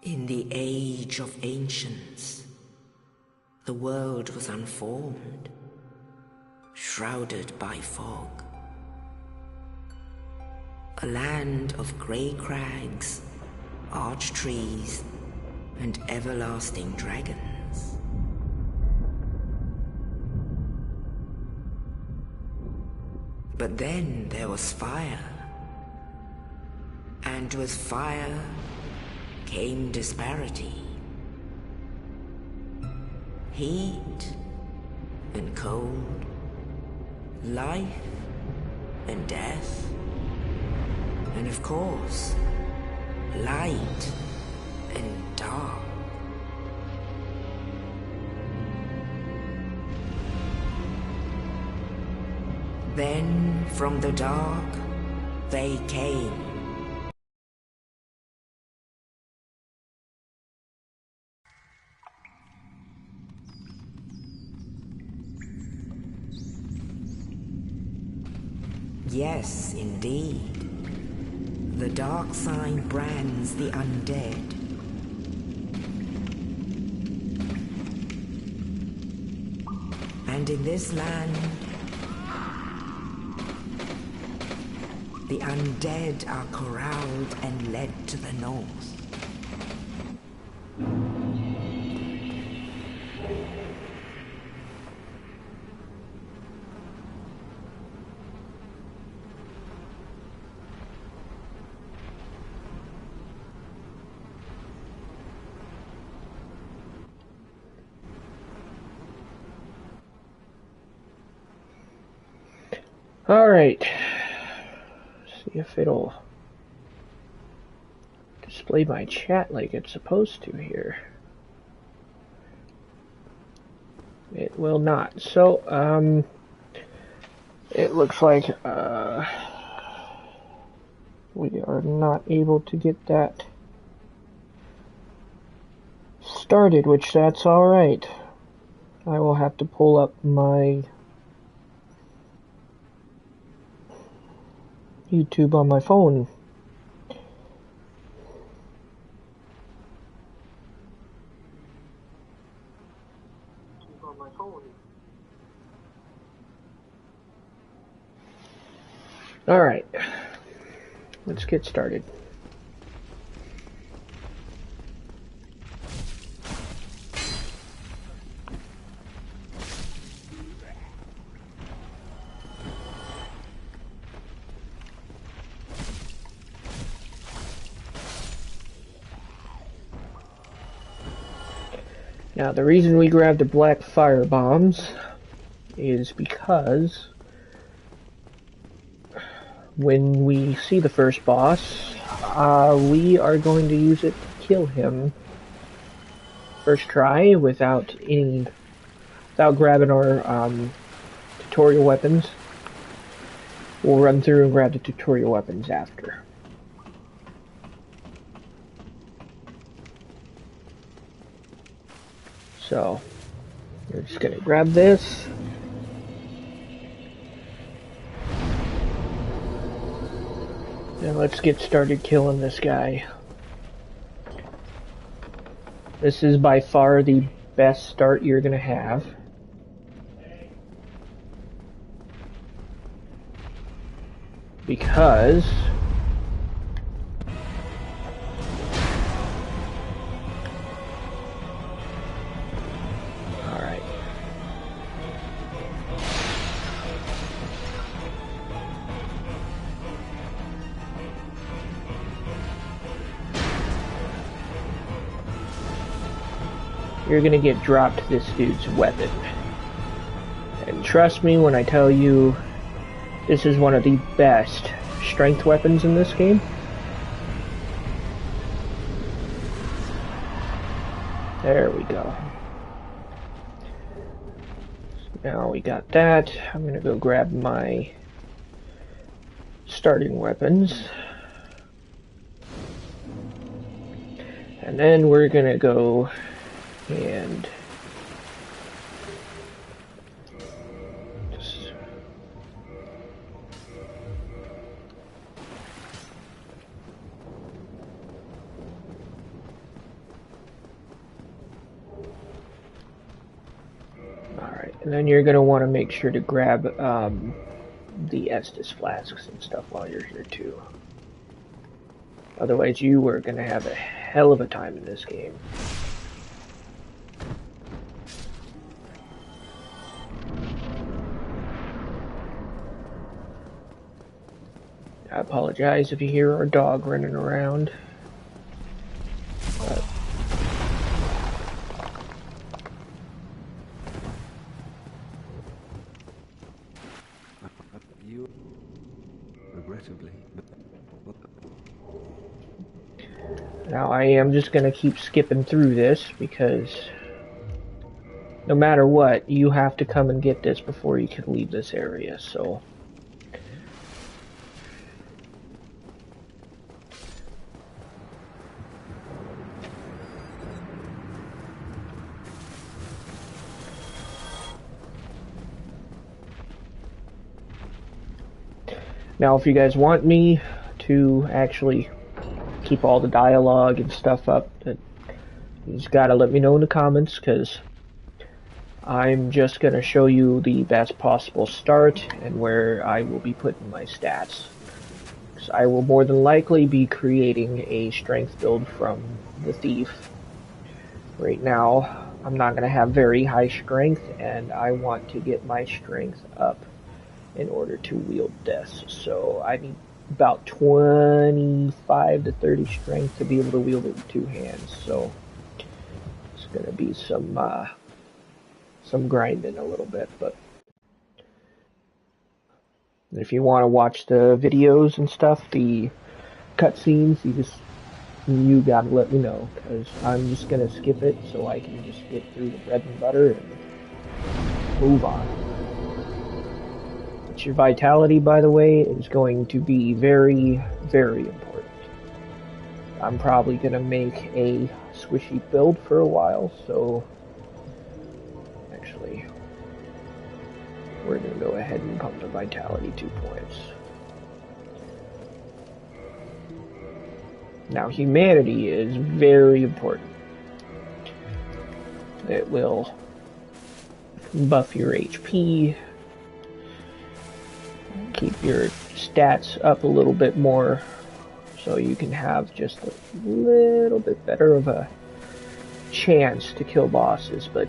In the age of ancients, the world was unformed, shrouded by fog. A land of grey crags, arch trees, and everlasting dragons. But then there was fire, and with fire came disparity. Heat and cold, life and death, and of course, light and dark. Then from the dark, they came. Yes, indeed. The dark sign brands the undead. And in this land, the undead are corralled and led to the north. Alright, see if it'll display my chat like it's supposed to here. It will not. So, it looks like we are not able to get that started, which that's alright. I will have to pull up my YouTube on my phone. Alright, let's get started. Now, the reason we grabbed the black fire bombs is because when we see the first boss, we are going to use it to kill him first try without grabbing our tutorial weapons. We'll run through and grab the tutorial weapons after. So, we're just gonna grab this. And let's get started killing this guy. This is by far the best start you're gonna have. Because you're gonna get dropped this dude's weapon. And trust me when I tell you, this is one of the best strength weapons in this game. There we go. So now we got that. I'm gonna go grab my starting weapons. And then we're gonna go and just And then you're going to want to make sure to grab the Estus flasks and stuff while you're here too. Otherwise you are going to have a hell of a time in this game. I apologize if you hear our dog running around. You regrettably. Now I am just going to keep skipping through this because no matter what, you have to come and get this before you can leave this area, so... Now, if you guys want me to actually keep all the dialogue and stuff up, you just gotta let me know in the comments, because I'm just gonna show you the best possible start and where I will be putting my stats. So I will more than likely be creating a strength build from the Thief. Right now, I'm not gonna have very high strength, and I want to get my strength up in order to wield this. So I need about 25 to 30 strength to be able to wield it with two hands. So it's gonna be some grinding a little bit, but if you want to watch the videos and stuff, the cutscenes, you gotta let me know, because I'm just gonna skip it so I can just get through the bread and butter and move on. Your vitality, by the way, is going to be very, very important. I'm probably going to make a squishy build for a while, so actually we're going to go ahead and pump the vitality 2 points. Now, humanity is very important. It will buff your HP, keep your stats up a little bit more so you can have just a little bit better of a chance to kill bosses, but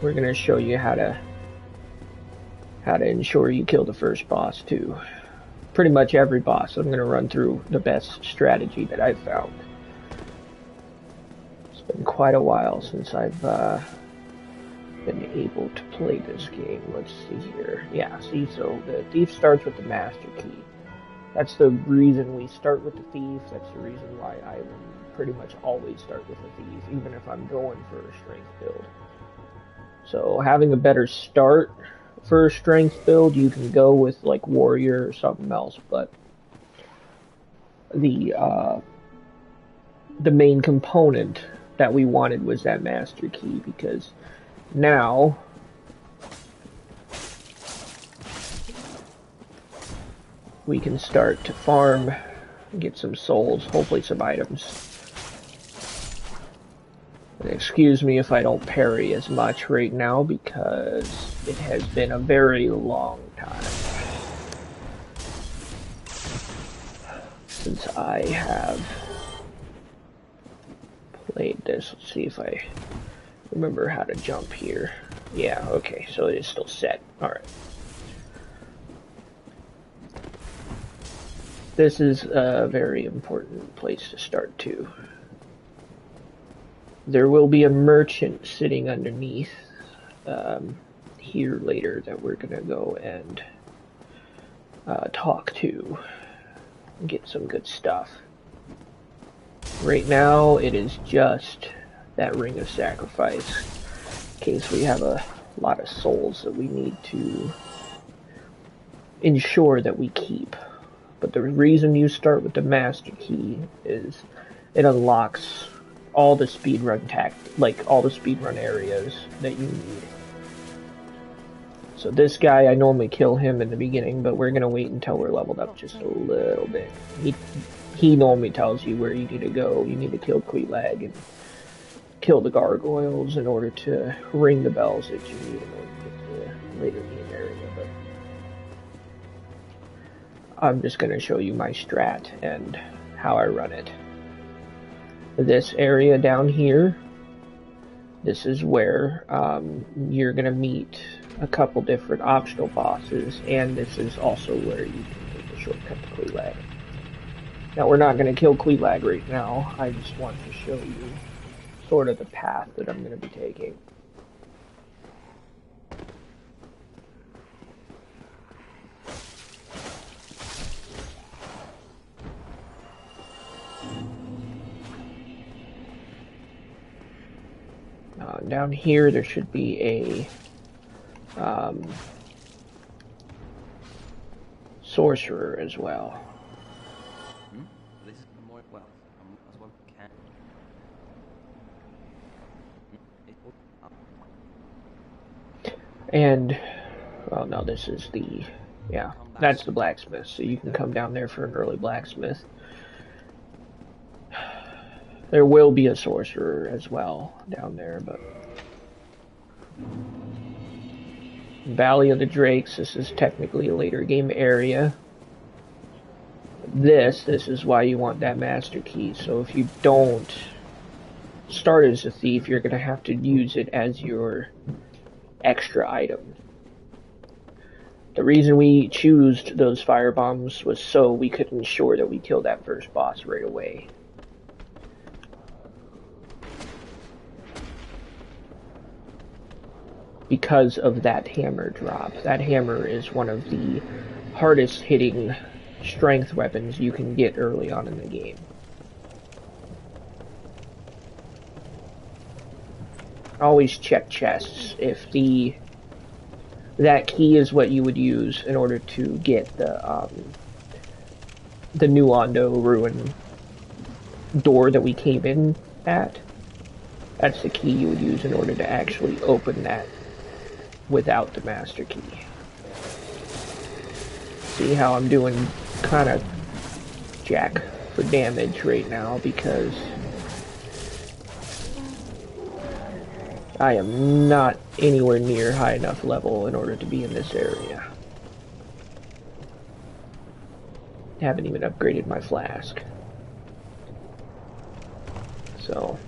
we're going to show you how to ensure you kill the first boss too. Pretty much every boss I'm going to run through the best strategy that I've found. It's been quite a while since I've been able to play this game. Let's see here. Yeah, see, so the Thief starts with the Master Key. That's the reason we start with the Thief. That's the reason why I will pretty much always start with the Thief, even if I'm going for a strength build. So having a better start for a strength build, you can go with like Warrior or something else, but the main component that we wanted was that Master Key, because now we can start to farm, get some souls, hopefully some items. And excuse me if I don't parry as much right now, because it has been a very long time since I have played this. Let's see if I remember how to jump here. Yeah, okay, so it is still set. Alright. This is a very important place to start too. There will be a merchant sitting underneath here later that we're gonna go and talk to and get some good stuff. Right now it is just that ring of sacrifice, in case we have a lot of souls that we need to ensure that we keep. But the reason you start with the Master Key is it unlocks all the speedrun all the speedrun areas that you need. So this guy, I normally kill him in the beginning, but we're gonna wait until we're leveled up just a little bit. He normally tells you where you need to go. You need to kill Queelag and kill the gargoyles in order to ring the bells that you need in order to get later game area, but I'm just going to show you my strat and how I run it. This area down here, this is where you're going to meet a couple different optional bosses, and this is also where you can take the shortcut to Quelaag. Now, we're not going to kill Quelaag right now. I just want to show you sort of the path that I'm going to be taking. Down here, there should be a sorcerer as well. This is more well. As well can. And well, no, this is the that's the blacksmith. So you can come down there for an early blacksmith. There will be a sorcerer as well down there, but Valley of the Drakes, this is technically a later game area. This is why you want that master key. So if you don't start as a thief, you're going to have to use it as your extra item. The reason we chose those fire bombs was so we could ensure that we kill that first boss right away. Because of that hammer drop. That hammer is one of the hardest hitting strength weapons you can get early on in the game. Always check chests. If that key is what you would use in order to get the new Ondo ruin door that we came in at, that's the key you would use in order to actually open that without the master key. See how I'm doing kind of jack for damage right now because I am not anywhere near high enough level in order to be in this area. Haven't even upgraded my flask. So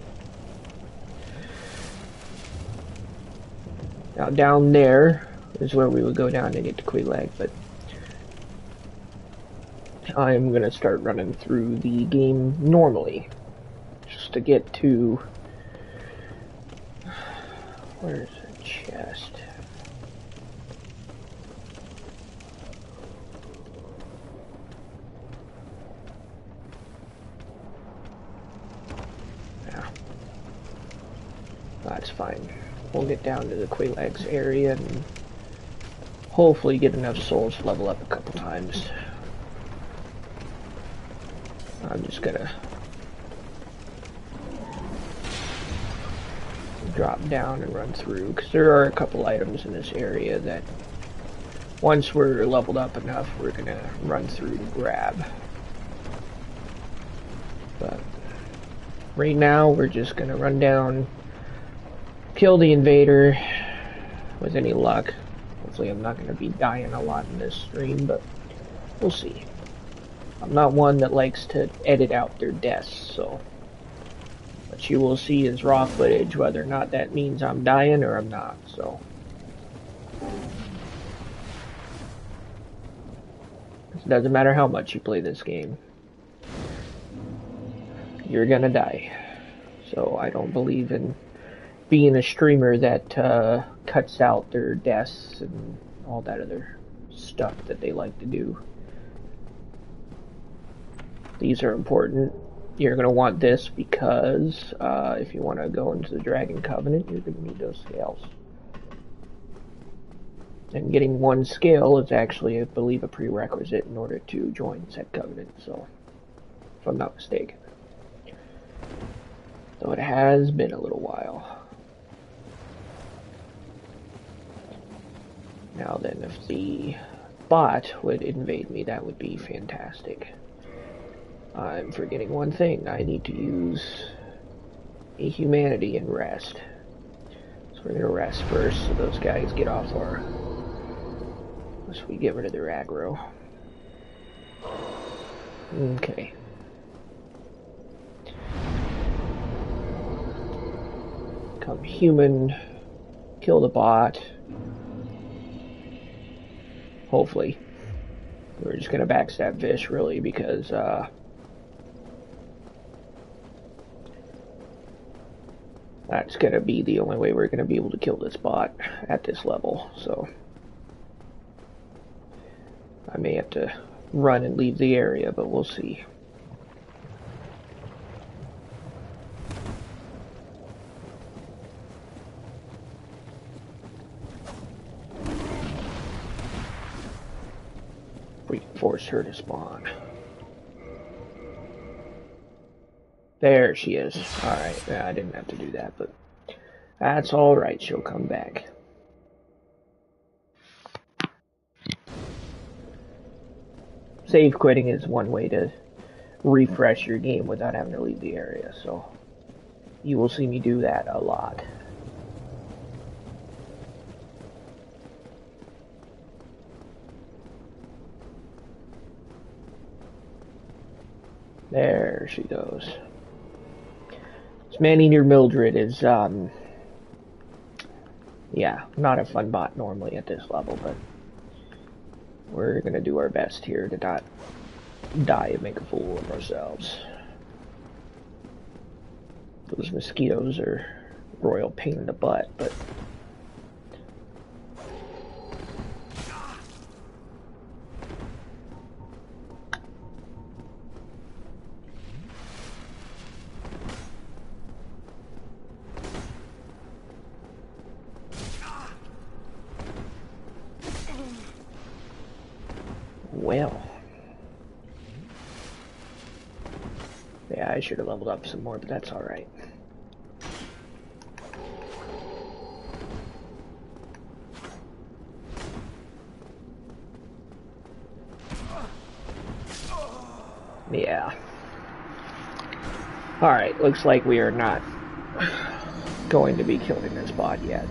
now down there is where we would go down to get to Quelaag, but I'm gonna start running through the game normally, just to get to, where's the chest? Yeah, that's fine. We'll get down to the Quelaag's area and hopefully get enough souls to level up a couple times. I'm just gonna drop down and run through, because there are a couple items in this area that once we're leveled up enough, we're gonna run through to grab. But right now, we're just gonna run down, kill the invader with any luck. Hopefully I'm not going to be dying a lot in this stream, but we'll see. I'm not one that likes to edit out their deaths, so what you will see is raw footage, whether or not that means I'm dying or I'm not, so. It doesn't matter how much you play this game. You're gonna die. So I don't believe in being a streamer that cuts out their deaths and all that other stuff that they like to do. These are important. You're going to want this because if you want to go into the Dragon Covenant, you're going to need those scales. And getting one scale is actually, I believe, a prerequisite in order to join said covenant, so, if I'm not mistaken. Though it has been a little while. Now then, if the bot would invade me, that would be fantastic. I'm forgetting one thing. I need to use a humanity and rest. So we're going to rest first so those guys get off our Unless we get rid of their aggro. Okay. Come human, kill the bot. Hopefully. We're just gonna backstab Vish, really, because, that's gonna be the only way we're gonna be able to kill this bot at this level, so... I may have to run and leave the area, but we'll see. We can force her to spawn. There she is. Alright, yeah, I didn't have to do that, but that's alright, she'll come back. Save quitting is one way to refresh your game without having to leave the area, so you will see me do that a lot. There she goes. This Man-Eater Mildred is, yeah, not a fun bot normally at this level, but we're gonna do our best here to not die and make a fool of ourselves. Those mosquitoes are a royal pain in the butt, but... well. Yeah, I should have leveled up some more, but that's alright. Yeah. Alright, looks like we are not going to be killing this bot yet.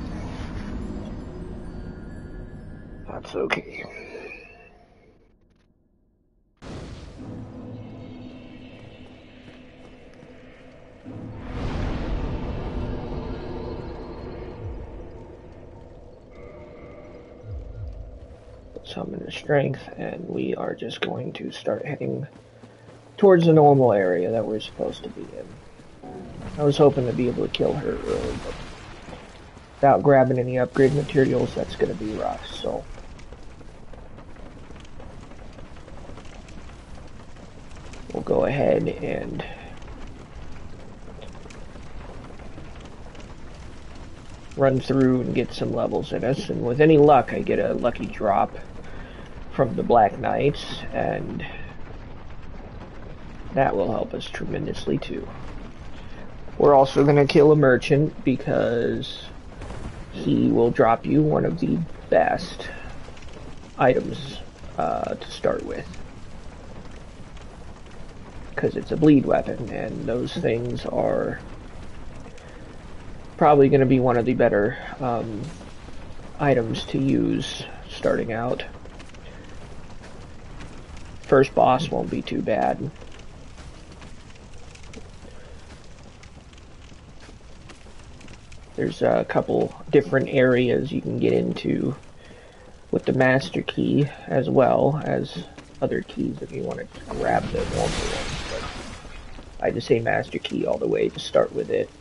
That's okay. Summon the strength, and we are just going to start heading towards the normal area that we're supposed to be in. I was hoping to be able to kill her early, but without grabbing any upgrade materials, that's going to be rough, so... we'll go ahead and run through and get some levels in us, and with any luck I get a lucky drop from the Black Knights, and that will help us tremendously too. We're also going to kill a merchant because he will drop you one of the best items to start with, because it's a bleed weapon, and those things are probably going to be one of the better items to use starting out. First boss won't be too bad. There's a couple different areas you can get into with the master key, as well as other keys if you want to grab the normal ones. But I just say master key all the way to start with it.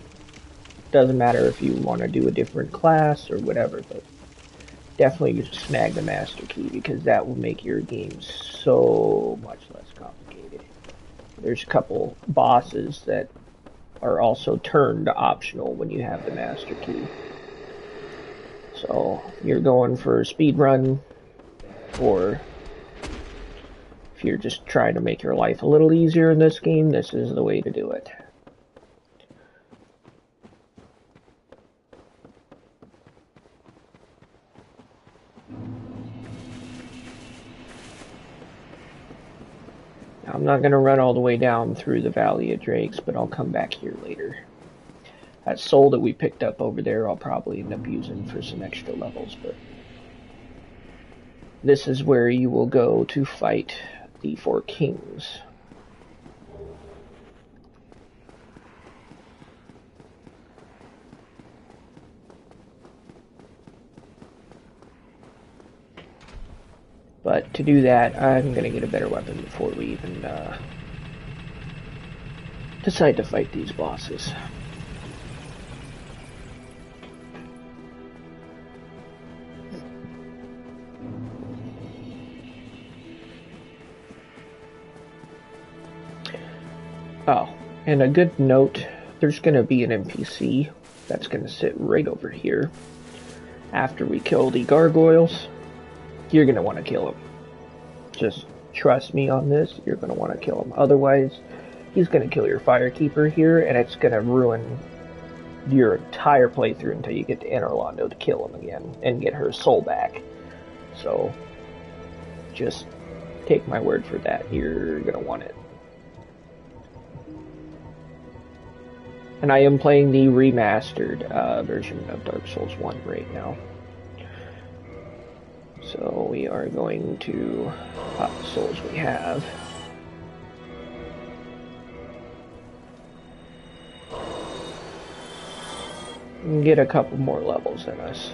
Doesn't matter if you want to do a different class or whatever, but definitely snag the master key, because that will make your game so much less complicated. There's a couple bosses that are also turned optional when you have the master key. So you're going for a speed run, or if you're just trying to make your life a little easier in this game, this is the way to do it. I'm not going to run all the way down through the Valley of Drakes, but I'll come back here later. That soul that we picked up over there I'll probably end up using for some extra levels, but this is where you will go to fight the four kings. But to do that, I'm going to get a better weapon before we even decide to fight these bosses. Oh, and a good note, there's going to be an NPC that's going to sit right over here. After we kill the gargoyles, you're going to want to kill him. Just trust me on this, you're going to want to kill him. Otherwise, he's going to kill your firekeeper here, and it's going to ruin your entire playthrough until you get to Anorlando to kill him again and get her soul back. So, just take my word for that, you're going to want it. And I am playing the remastered version of Dark Souls 1 right now. So we are going to pop the souls we have. And get a couple more levels in us.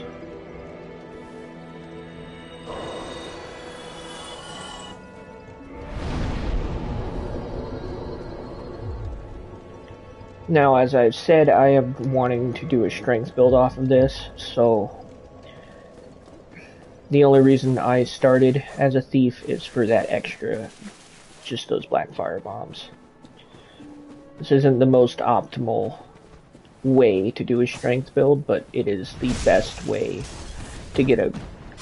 Now, as I've said, I am wanting to do a strength build off of this, so the only reason I started as a thief is for that extra, just those black fire bombs. This isn't the most optimal way to do a strength build, but it is the best way to get a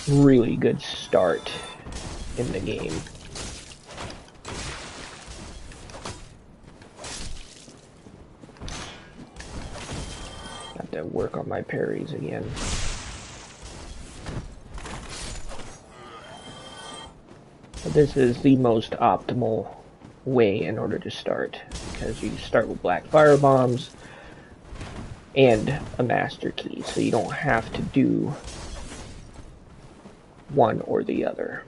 really good start in the game. To work on my parries again. But this is the most optimal way in order to start, because you start with black fire bombs and a master key, so you don't have to do one or the other.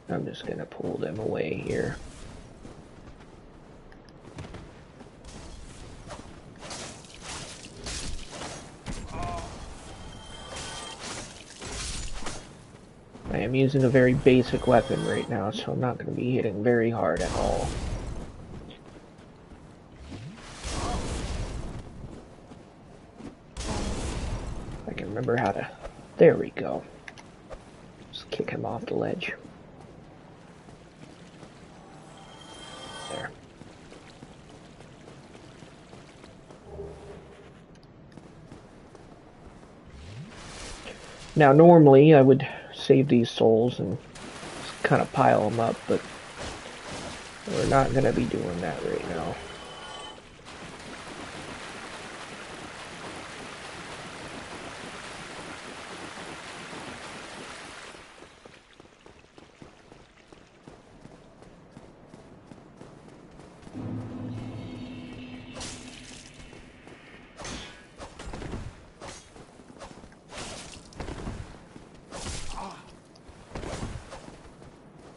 I'm just gonna pull them away here. I am using a very basic weapon right now, so I'm not going to be hitting very hard at all. I can remember how to... There we go. Just kick him off the ledge. There. Now, normally I would save these souls and just kind of pile them up, but we're not going to be doing that right now.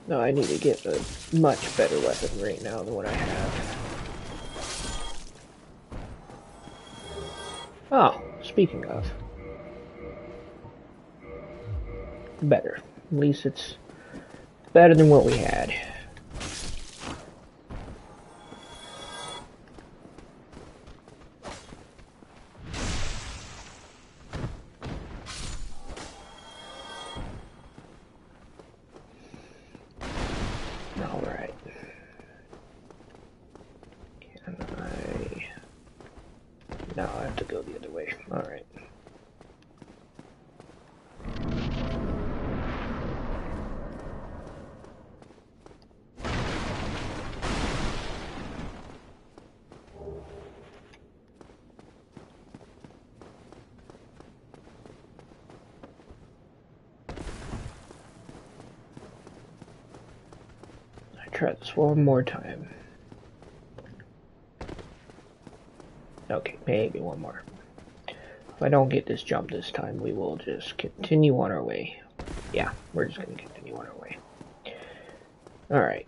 No, I need to get a much better weapon right now than what I have. Oh, speaking of. Better. At least it's better than what we had. Alright. Can I... No, I have to go the other way. Alright. Try this one more time. Okay, maybe one more. If I don't get this jump this time, we will just continue on our way. Yeah, we're just going to continue on our way. Alright.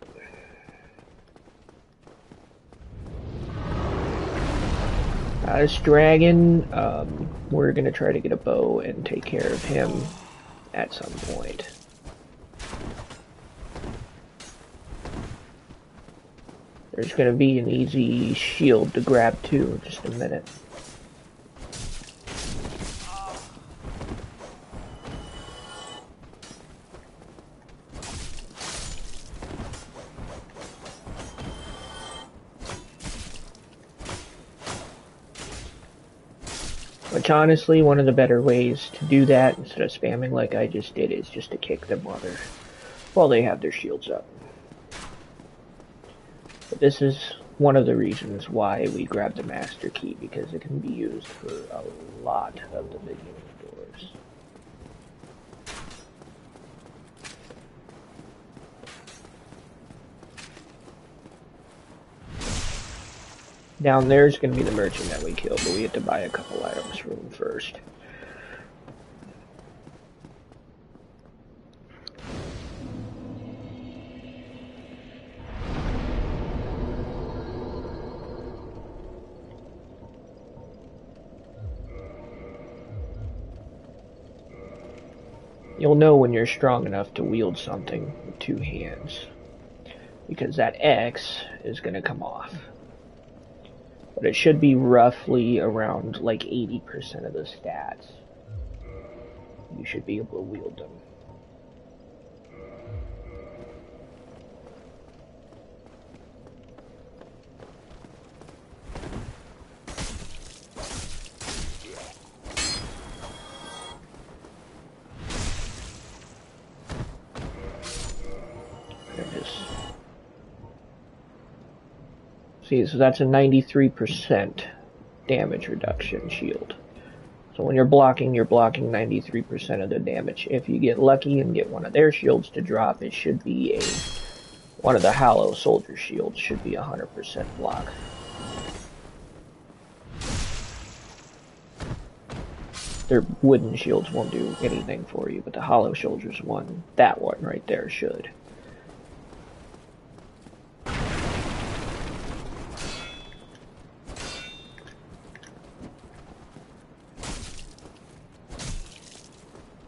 This dragon, we're going to try to get a bow and take care of him at some point. There's going to be an easy shield to grab too in just a minute. Which honestly, one of the better ways to do that, instead of spamming like I just did, is just to kick them while they have their shields up. But this is one of the reasons why we grab the master key, because it can be used for a lot of the beginning doors. Down there's going to be the merchant that we killed, but we have to buy a couple items from him first. You'll know when you're strong enough to wield something with two hands, because that X is going to come off. But it should be roughly around like 80% of the stats. You should be able to wield them. See, so that's a 93% damage reduction shield. So when you're blocking 93% of the damage. If you get lucky and get one of their shields to drop, it should be one of the Hollow Soldier shields should be 100% block. Their wooden shields won't do anything for you, but the Hollow Soldier's one, that one right there should.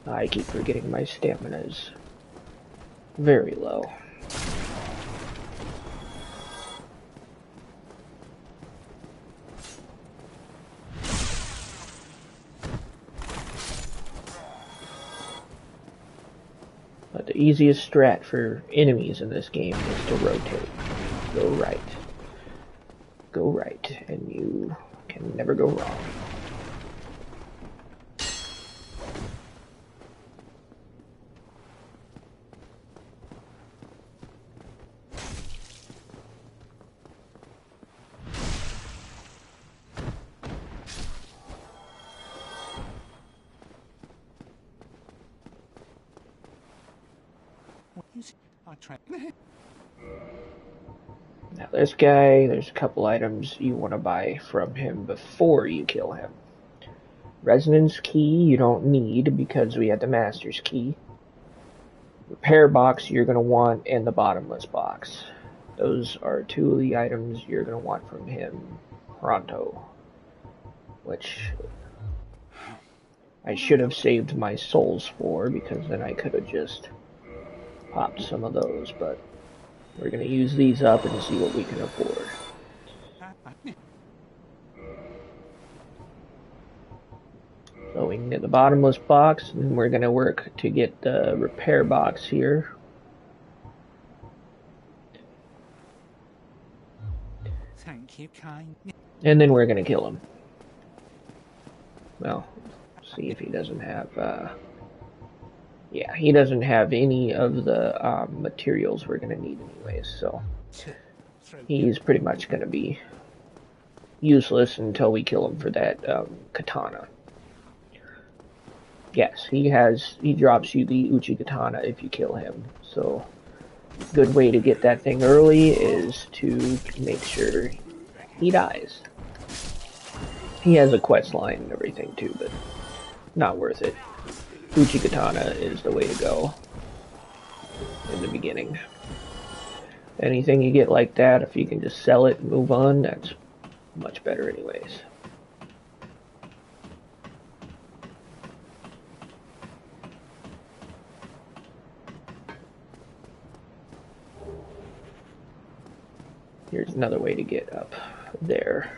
I keep forgetting my stamina is very low. But the easiest strat for enemies in this game is to rotate. Go right. Go right, and you can never go wrong. Now this guy, there's a couple items you want to buy from him before you kill him. Resonance key you don't need because we had the master's key. Repair box you're going to want, and the bottomless box. Those are two of the items you're going to want from him pronto. Which I should have saved my souls for, because then I could have just popped some of those, but we're going to use these up and see what we can afford. So we can get the bottomless box, and we're going to work to get the repair box here. Thank you, kind. And then we're going to kill him. Well, see if he doesn't have, yeah, he doesn't have any of the materials we're going to need anyways, so he's pretty much going to be useless until we kill him for that katana. Yes, he drops you the Uchi katana if you kill him, so good way to get that thing early is to make sure he dies. He has a quest line and everything too, but not worth it. Uchi Katana is the way to go in the beginning. Anything you get like that, if you can just sell it and move on, that's much better anyways. Here's another way to get up there.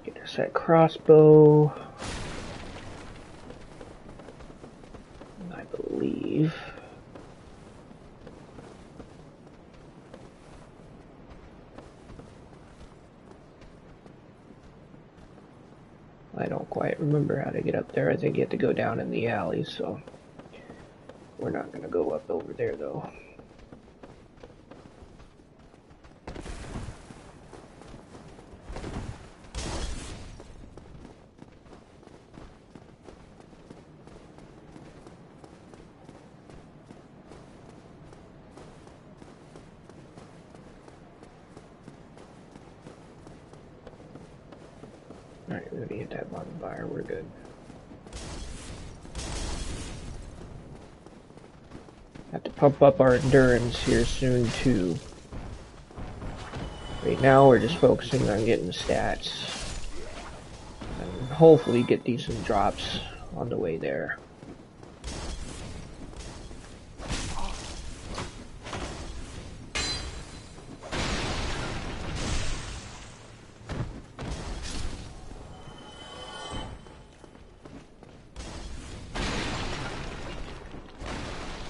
Get us that crossbow. I believe. I don't quite remember how to get up there. I think you have to go down in the alley, so we're not going to go up over there though. Alright, we're gonna hit that bonfire, we're good. Have to pump up our endurance here soon too. Right now we're just focusing on getting the stats. And hopefully get decent drops on the way there.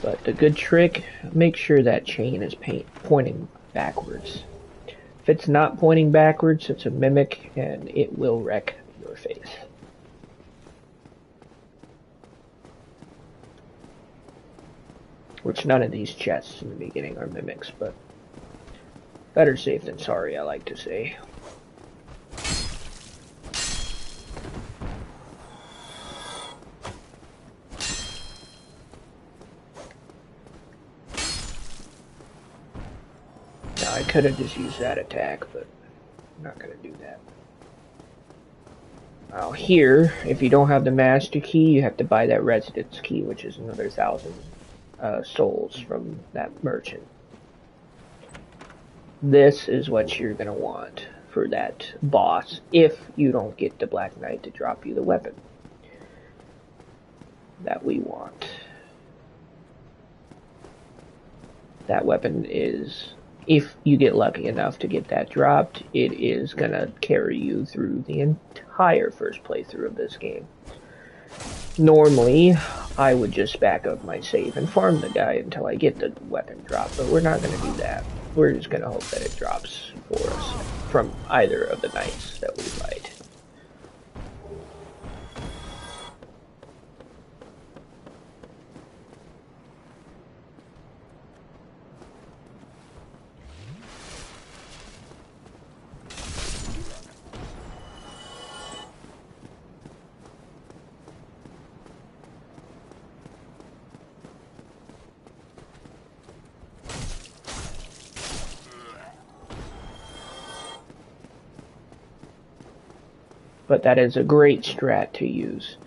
But the good trick, make sure that chain is pointing backwards. If it's not pointing backwards, it's a mimic and it will wreck your face. Which none of these chests in the beginning are mimics, but better safe than sorry, I like to say. I could have just used that attack, but I'm not going to do that. Now here, if you don't have the master key, you have to buy that residence key, which is another 1,000 souls from that merchant. This is what you're going to want for that boss, if you don't get the Black Knight to drop you the weapon that we want. That weapon is... if you get lucky enough to get that dropped, it is gonna carry you through the entire first playthrough of this game. Normally, I would just back up my save and farm the guy until I get the weapon drop, but we're not gonna do that. We're just gonna hope that it drops for us from either of the knights that we fight. But that is a great strat to use.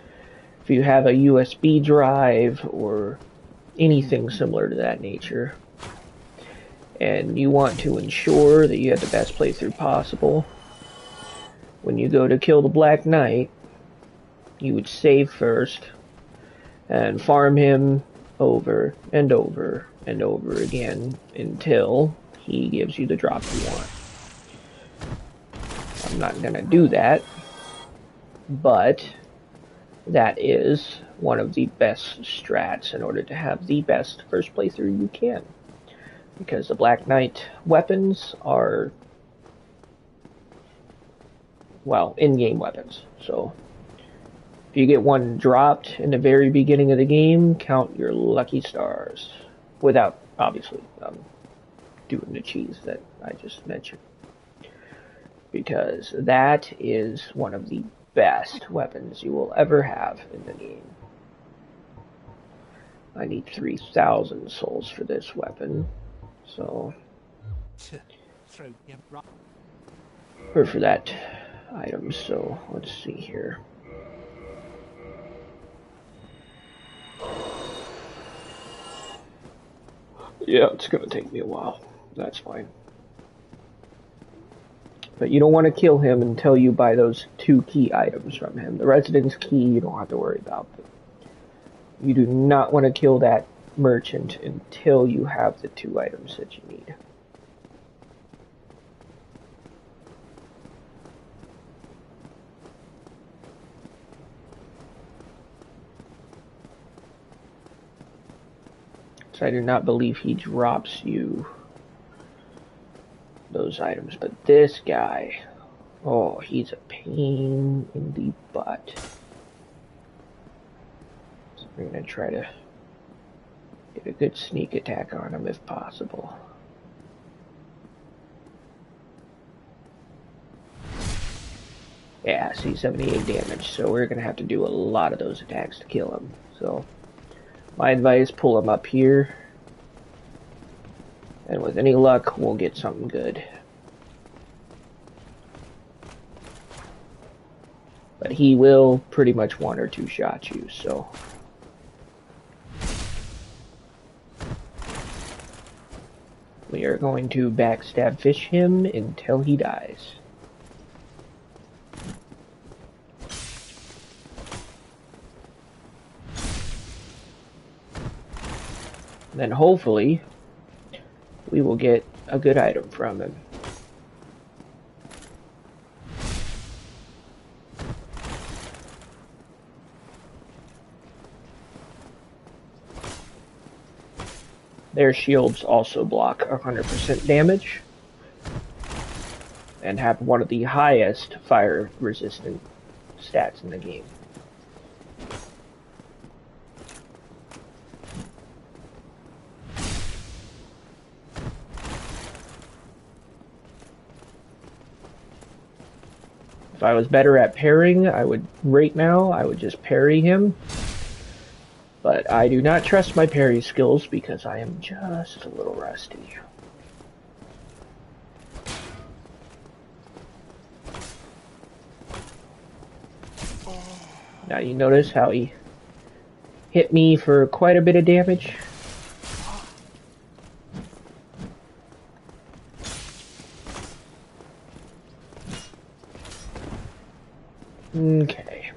If you have a USB drive or anything similar to that nature, and you want to ensure that you have the best playthrough possible, when you go to kill the Black Knight, you would save first and farm him over and over and over again until he gives you the drop you want. I'm not gonna do that, but that is one of the best strats in order to have the best first playthrough you can. Because the Black Knight weapons are, well, in-game weapons. So, if you get one dropped in the very beginning of the game, count your lucky stars. Without, obviously, doing the cheese that I just mentioned. Because that is one of the best weapons you will ever have in the game. I need 3,000 souls for this weapon, so... Throw your right. Or for that item, so let's see here. Yeah, it's gonna take me a while. That's fine. But you don't want to kill him until you buy those 2 key items from him. The Residence Key you don't have to worry about. But you do not want to kill that merchant until you have the 2 items that you need. So I do not believe he drops you those items, but this guy, oh, he's a pain in the butt. So we're gonna try to get a good sneak attack on him if possible. Yeah, see, 78 damage, so we're gonna have to do a lot of those attacks to kill him. So my advice, pull him up here. And with any luck, we'll get something good. But he will pretty much 1 or 2 shot you, so... We are going to backstab fish him until he dies. And then hopefully... we will get a good item from him. Their shields also block 100% damage and have one of the highest fire resistant stats in the game. If I was better at parrying, I would just parry him. But I do not trust my parry skills because I am just a little rusty. Now you notice how he hit me for quite a bit of damage? Okay.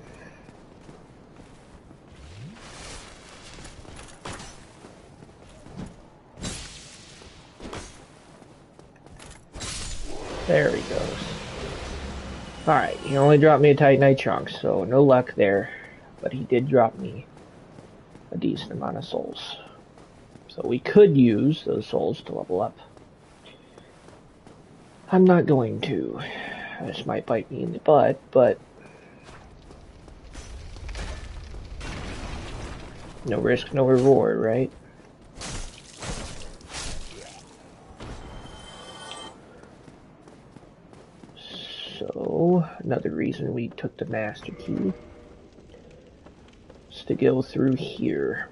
There he goes. Alright, he only dropped me a Titanite chunk, so no luck there. But he did drop me a decent amount of souls. So we could use those souls to level up. I'm not going to. This might bite me in the butt, but... no risk, no reward, right? So, another reason we took the Master Key is to go through here.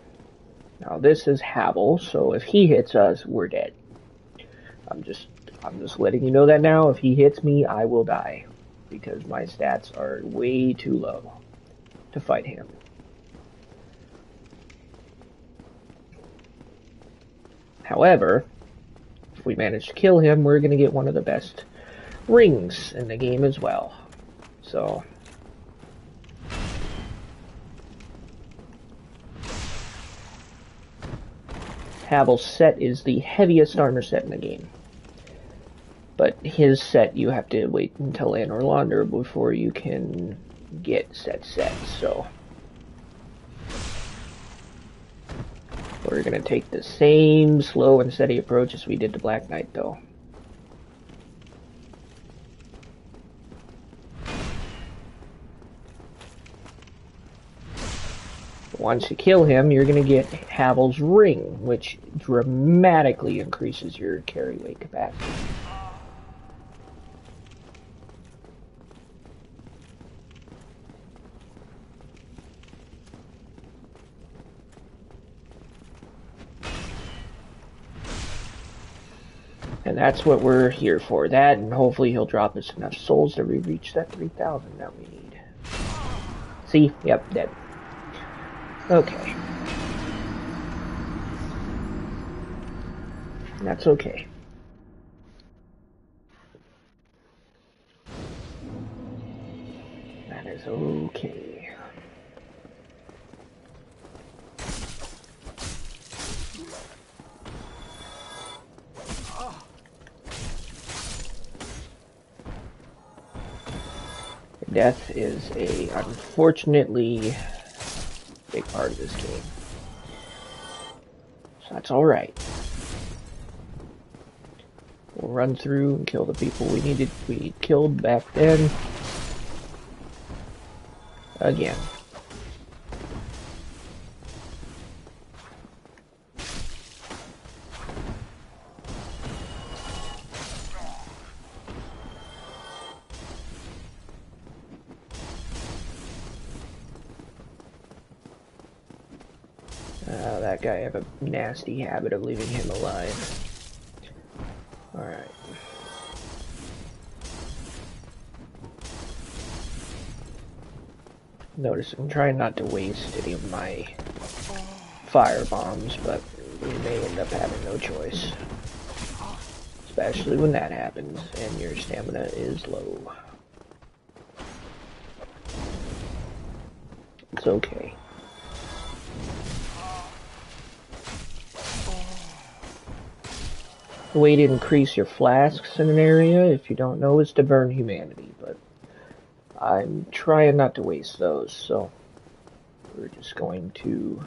Now this is Havel, so if he hits us, we're dead. I'm just letting you know that now. If he hits me, I will die. Because my stats are way too low to fight him. However, if we manage to kill him, we're going to get one of the best rings in the game as well. So... Havel's set is the heaviest armor set in the game. But his set, you have to wait until Anor Londo before you can get set, so... We're gonna take the same slow and steady approach as we did to Black Knight, though. Once you kill him, you're gonna get Havel's ring, which dramatically increases your carry weight capacity. And that's what we're here for. That, and hopefully he'll drop us enough souls to reach that 3,000 that we need. See? Yep, dead. Okay. That's okay. That is okay. Death is a, unfortunately, big part of this game. So that's alright. We'll run through and kill the people we killed back then. Again. That guy, I have a nasty habit of leaving him alive. Alright. Notice I'm trying not to waste any of my fire bombs, but we may end up having no choice. Especially when that happens and your stamina is low. It's okay. The way to increase your flasks in an area, if you don't know, is to burn humanity, but I'm trying not to waste those, so we're just going to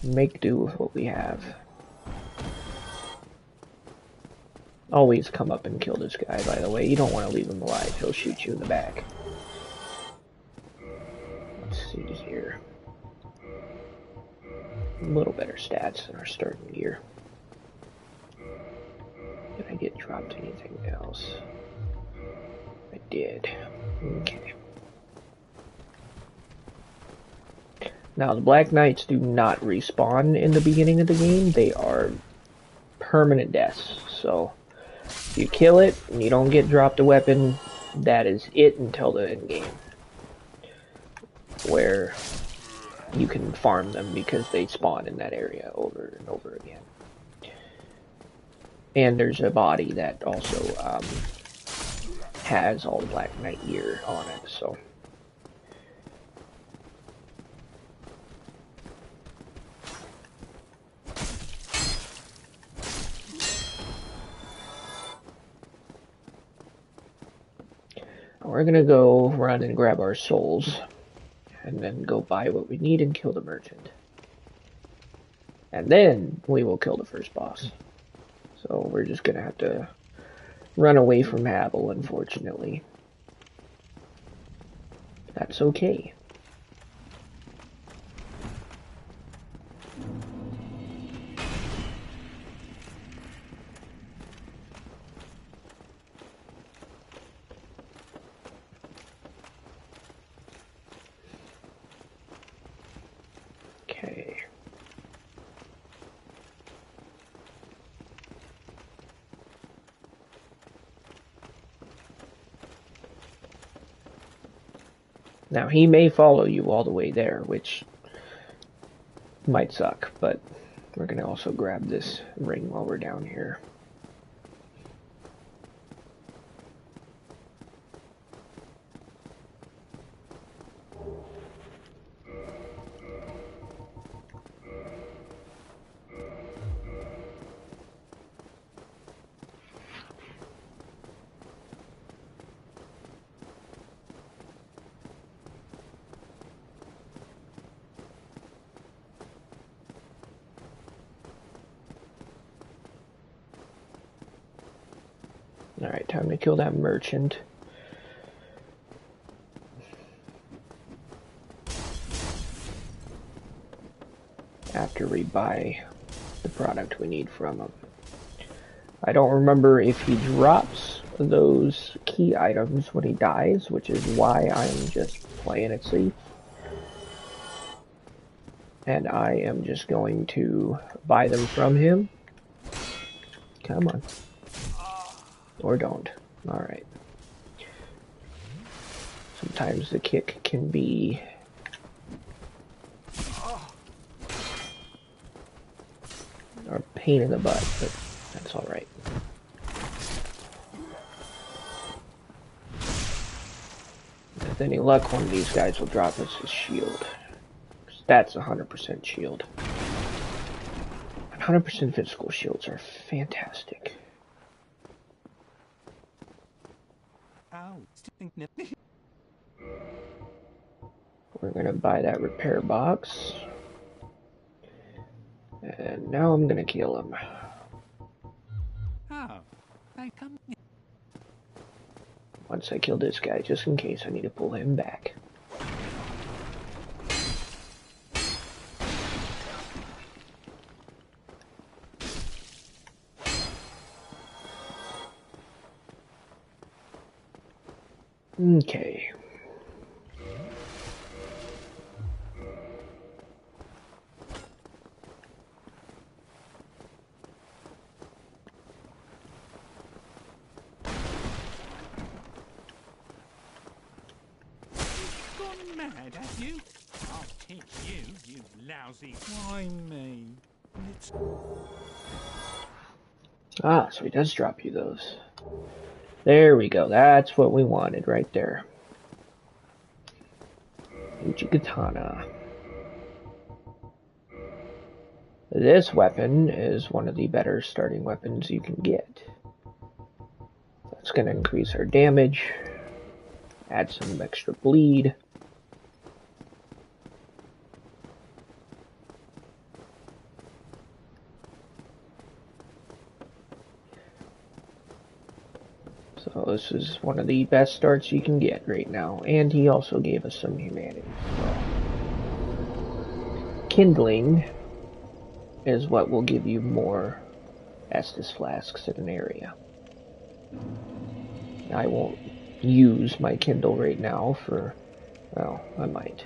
make do with what we have. Always come up and kill this guy, by the way. You don't want to leave him alive. He'll shoot you in the back. Let's see here. A little better stats than our starting gear. Did I get dropped anything else? I did. Okay. Now, the Black Knights do not respawn in the beginning of the game. They are permanent deaths. So, if you kill it and you don't get dropped a weapon, that is it until the end game. Where you can farm them because they spawn in that area over and over again. And there's a body that also has all the Black Knight gear on it, so. We're gonna go run and grab our souls, and then go buy what we need and kill the merchant. And then we will kill the first boss. So we're just gonna have to run away from Havel, unfortunately. That's okay. Okay. Now, he may follow you all the way there, which might suck, but we're going to also grab this ring while we're down here. Alright, time to kill that merchant. After we buy the product we need from him. I don't remember if he drops those key items when he dies, which is why I'm just playing it safe. And I am just going to buy them from him. Come on. Or don't. Alright. Sometimes the kick can be a pain in the butt, but that's alright. With any luck, one of these guys will drop us his shield. That's 100% shield. 100% physical shields are fantastic. We're gonna buy that repair box. And now I'm gonna kill him. Once I kill this guy, just in case I need to pull him back. Okay. Mad, have you? I'll teach you, you lousy. Why me? It's... Ah, so he does drop you those. There we go. That's what we wanted right there. Uchigatana. This weapon is one of the better starting weapons you can get. That's going to increase our damage, add some extra bleed. So this is one of the best starts you can get right now, and he also gave us some humanity as well. Kindling is what will give you more Estus flasks in an area. I won't use my Kindle right now for, well, I might.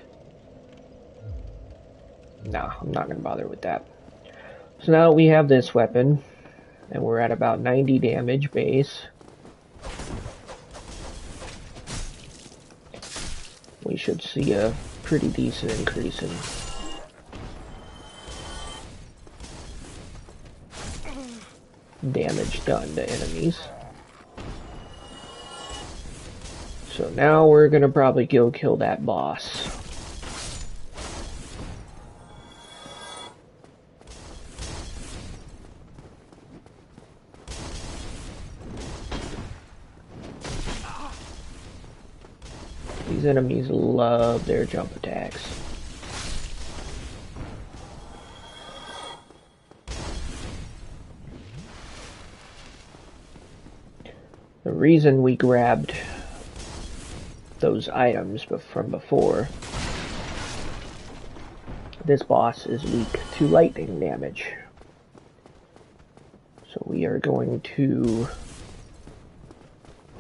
Nah, I'm not going to bother with that. So now we have this weapon, and we're at about 90 damage base. We should see a pretty decent increase in damage done to enemies. So now we're gonna probably go kill that boss. These enemies love their jump attacks. The reason we grabbed those items from before, this boss is weak to lightning damage. So we are going to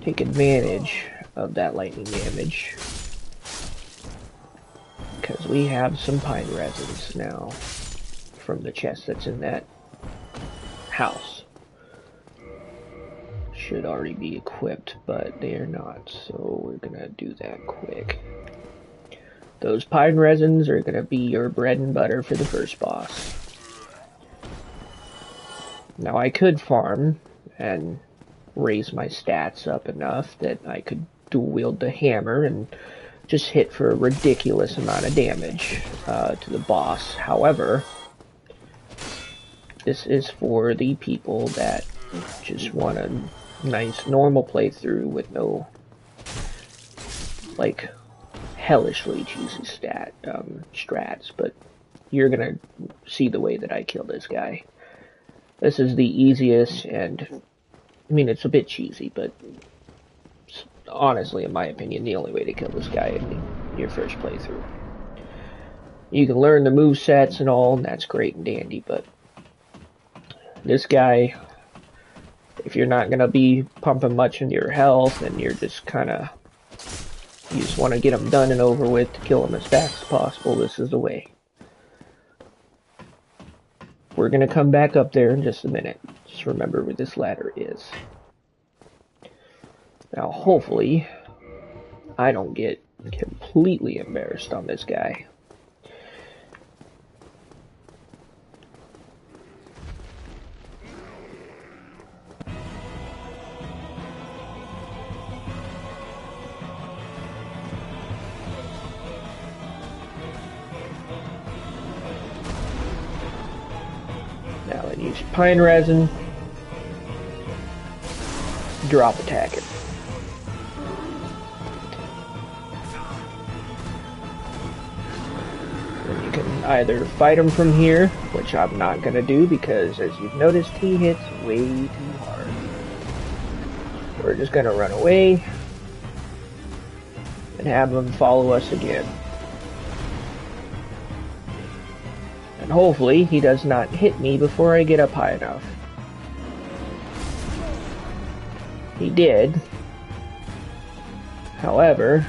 take advantage of that lightning damage because we have some pine resins now from the chest that's in that house. Should already be equipped, but they are not, so we're gonna do that quick. Those pine resins are gonna be your bread and butter for the first boss. Now I could farm and raise my stats up enough that I could dual wield the hammer and just hit for a ridiculous amount of damage to the boss. However, this is for the people that just want a nice normal playthrough with no like hellishly cheesy strats, but you're gonna see the way that I kill this guy. This is the easiest, and I mean it's a bit cheesy, but honestly, in my opinion, the only way to kill this guy in your first playthrough. You can learn the movesets and all, and that's great and dandy, but this guy, if you're not going to be pumping much into your health, and you're just kind of, you just want to get him done and over with to kill him as fast as possible, this is the way. We're going to come back up there in just a minute, Just remember where this ladder is. Now, hopefully, I don't get completely embarrassed on this guy. Now then use pine resin. Drop attack it. Then you can either fight him from here, which I'm not going to do because as you've noticed he hits way too hard. We're just going to run away and have him follow us again. And hopefully he does not hit me before I get up high enough. He did. However,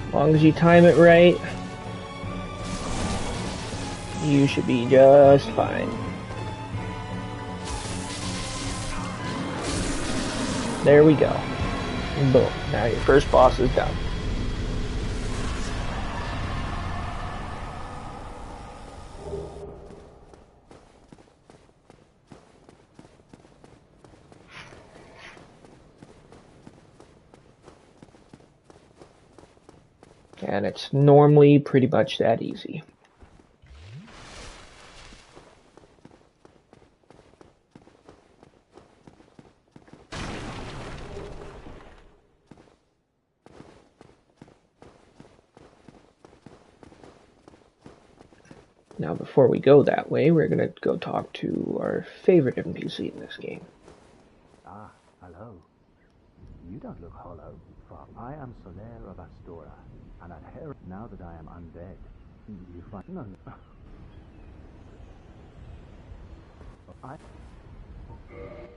as long as you time it right, you should be just fine. There we go. Boom. Now your first boss is done. And it's normally pretty much that easy. Now before we go that way, we're going to go talk to our favorite NPC in this game. Ah, hello. You don't look hollow, for I am Soler of Astora, and I'd hear now that I am undead. You find no.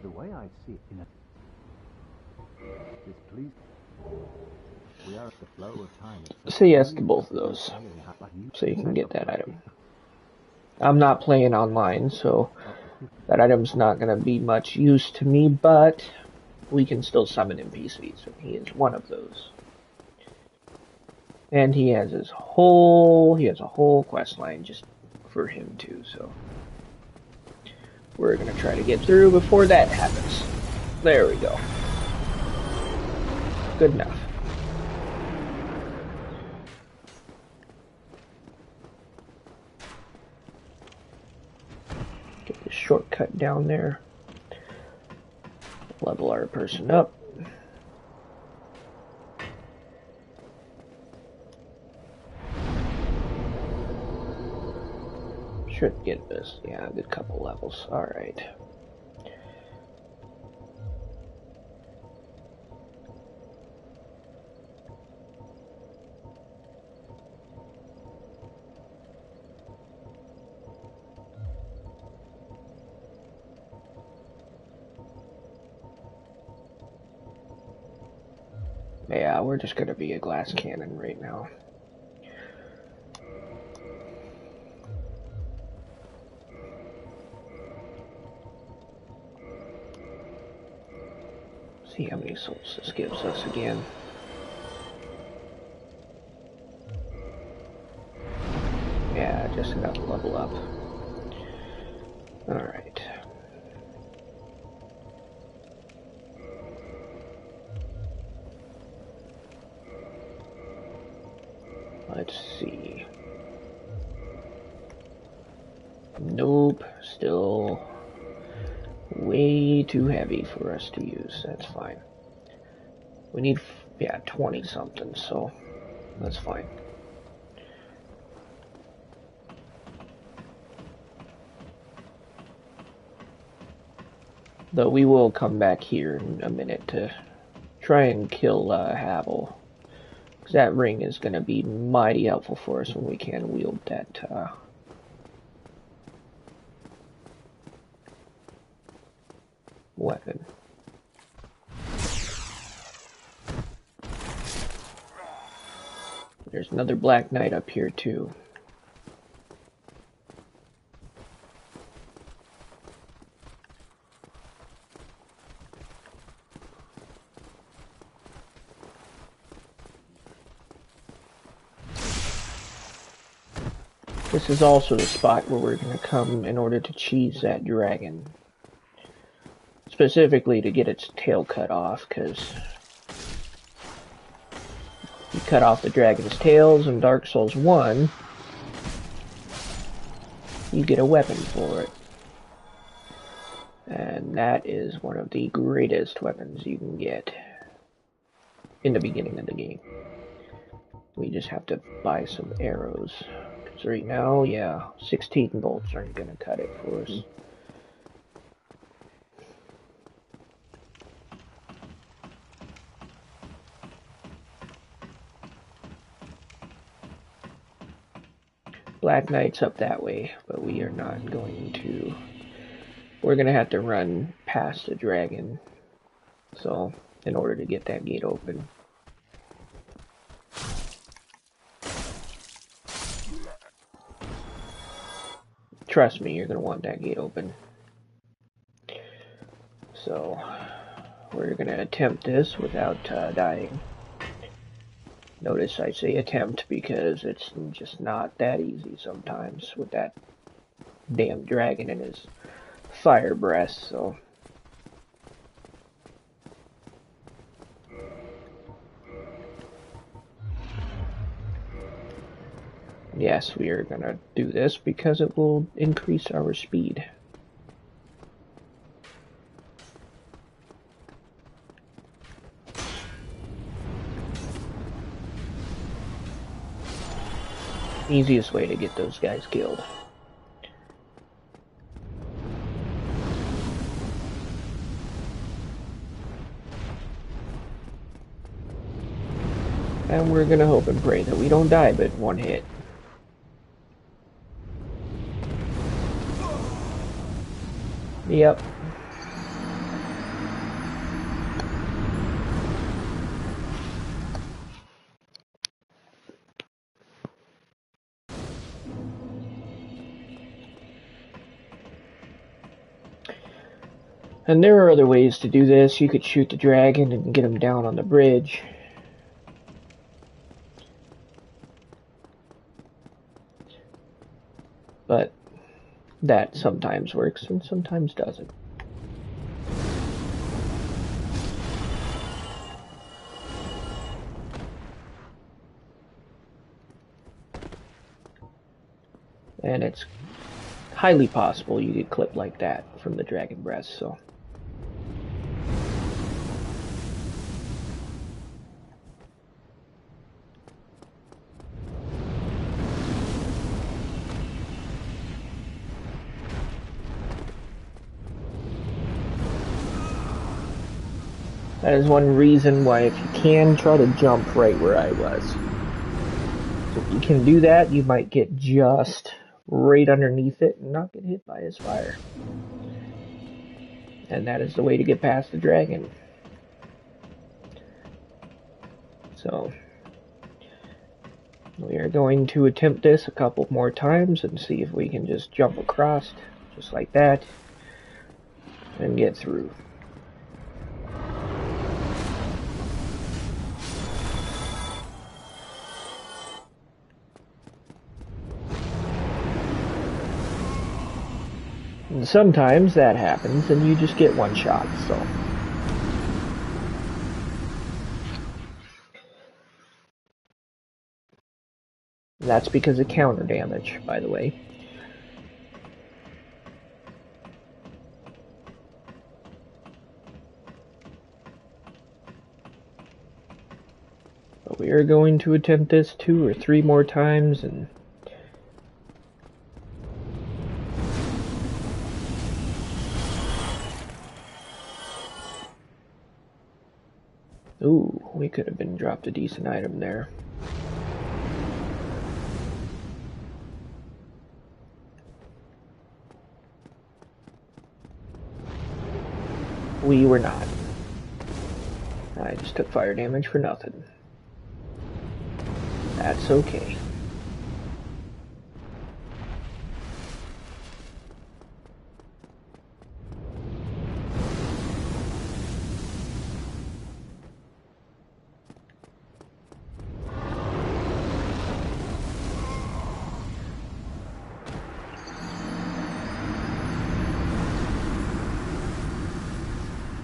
The way I see it in a displeased. We are at the flow of time. Say yes to both of those, so you can get that item. I'm not playing online, so that item's not going to be much use to me, but we can still summon NPCs, and he is one of those. And he has a whole quest line just for him too, so we're gonna try to get through before that happens. There we go. Good enough. Get the shortcut down there. Level our person up. Should get this, yeah, a good couple levels. Alright. Yeah, we're just gonna be a glass cannon right now. See how many souls this gives us again. Yeah, just enough to level up. Alright. Let's see. Nope, still way too heavy for us to use. That's fine. We need, yeah, 20 something, so that's fine. Though we will come back here in a minute to try and kill Havel. Because that ring is going to be mighty helpful for us when we can wield that weapon. There's another Black Knight up here too. This is also the spot where we're going to come in order to cheese that dragon. Specifically to get its tail cut off, because you cut off the dragon's tails in Dark Souls 1, you get a weapon for it. And that is one of the greatest weapons you can get in the beginning of the game. We just have to buy some arrows. Because right now, yeah, 16 bolts aren't going to cut it for us. Black Knight's up that way, but we are not going to. We're going to have to run past the dragon, so in order to get that gate open. Trust me, you're going to want that gate open. So, we're going to attempt this without dying. Notice I say attempt because it's just not that easy sometimes with that damn dragon and his fire breath, so. Yes, we are gonna do this because it will increase our speed. Easiest way to get those guys killed. And we're gonna hope and pray that we don't die but one hit. Yep. And there are other ways to do this. You could shoot the dragon and get him down on the bridge. But that sometimes works and sometimes doesn't. And it's highly possible you get clipped like that from the dragon breath, so. That is one reason why if you can, try to jump right where I was. So if you can do that, you might get just right underneath it and not get hit by his fire. And that is the way to get past the dragon. So, we are going to attempt this a couple more times and see if we can just jump across, just like that, and get through. And sometimes that happens and you just get one shot, so. That's because of counter damage, by the way. But we are going to attempt this 2 or 3 more times and ooh, we could have been dropped a decent item there. We were not. I just took fire damage for nothing. That's okay.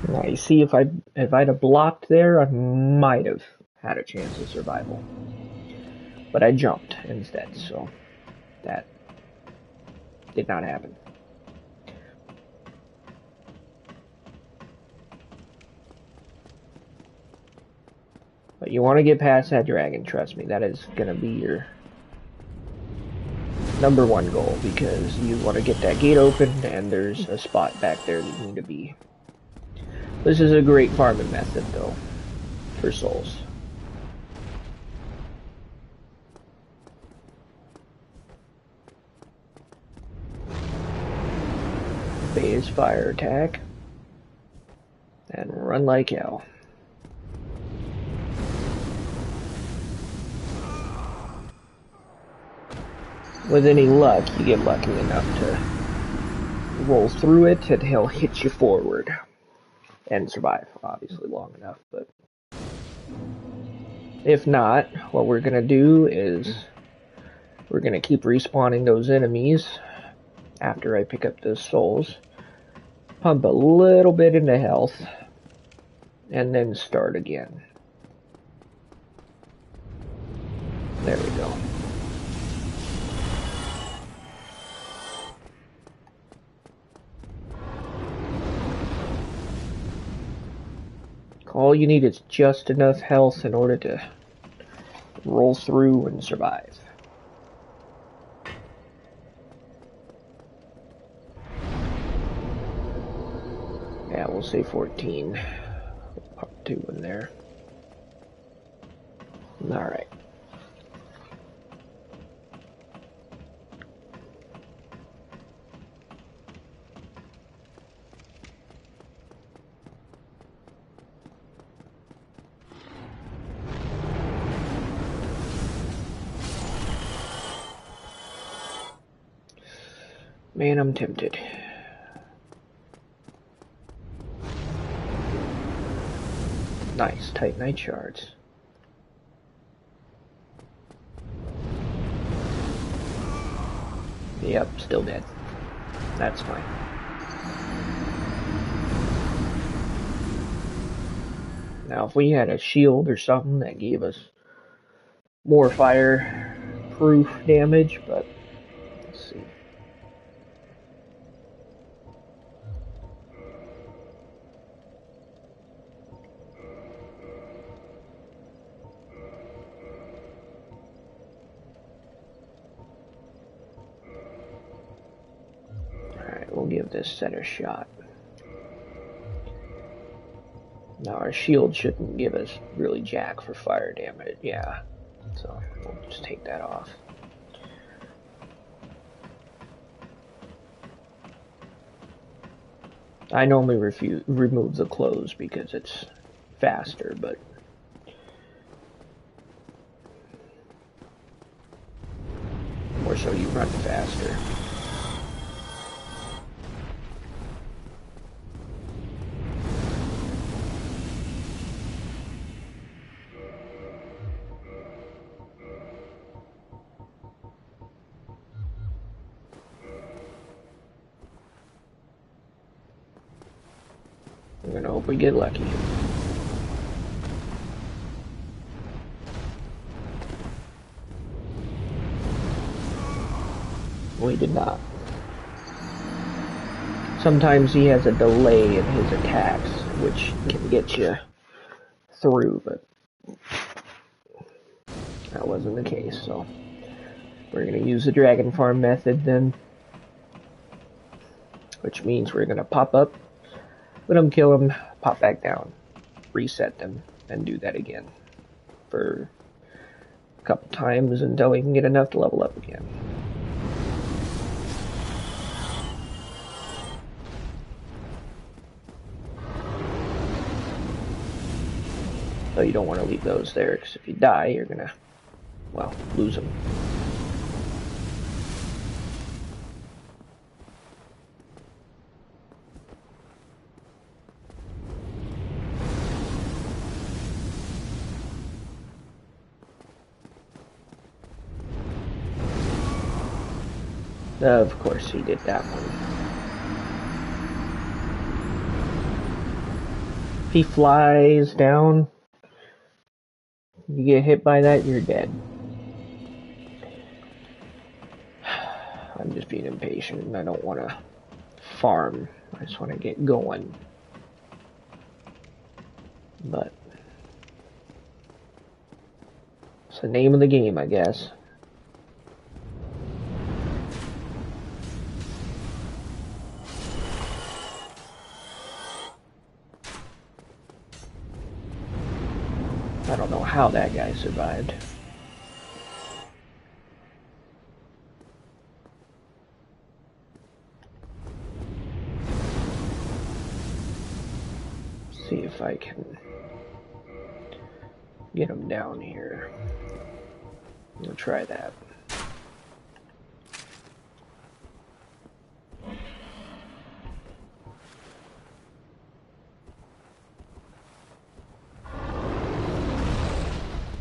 Now you see, if I'd have blocked there, I might have had a chance of survival. But I jumped instead, so that did not happen. But you want to get past that dragon, trust me. That is going to be your #1 goal, because you want to get that gate open, and there's a spot back there that you need to be. This is a great farming method, though, for souls. Phase fire attack, and run like hell. With any luck, you get lucky enough to roll through it, and he'll hit you forward. And survive, obviously, long enough. But if not, what we're going to do is we're going to keep respawning those enemies after I pick up those souls. Pump a little bit into health, and then start again. There we go. All you need is just enough health in order to roll through and survive. Yeah, we'll say 14. Pop 2 in there. Alright. Man, I'm tempted. Nice, Titanite shards. Yep, still dead. That's fine. Now, if we had a shield or something that gave us more fire-proof damage, but let's see. We'll give this set a shot. Now our shield shouldn't give us really jack for fire damage, yeah. So we'll just take that off. I normally remove the clothes because it's faster, but more so you run faster. I'm gonna hope we get lucky. We did not. Sometimes he has a delay in his attacks, which can get you through, but that wasn't the case, so we're gonna use the dragon farm method then, which means we're gonna pop up, let them kill them, pop back down, reset them, and do that again for a couple times until we can get enough to level up again. So you don't want to leave those there, because if you die, you're gonna, well, lose them. Of course he did that one. If he flies down, you get hit by that, you're dead. I'm just being impatient and I don't want to farm. I just want to get going. But it's the name of the game, I guess. I don't know how that guy survived. See if I can get him down here. We'll try that.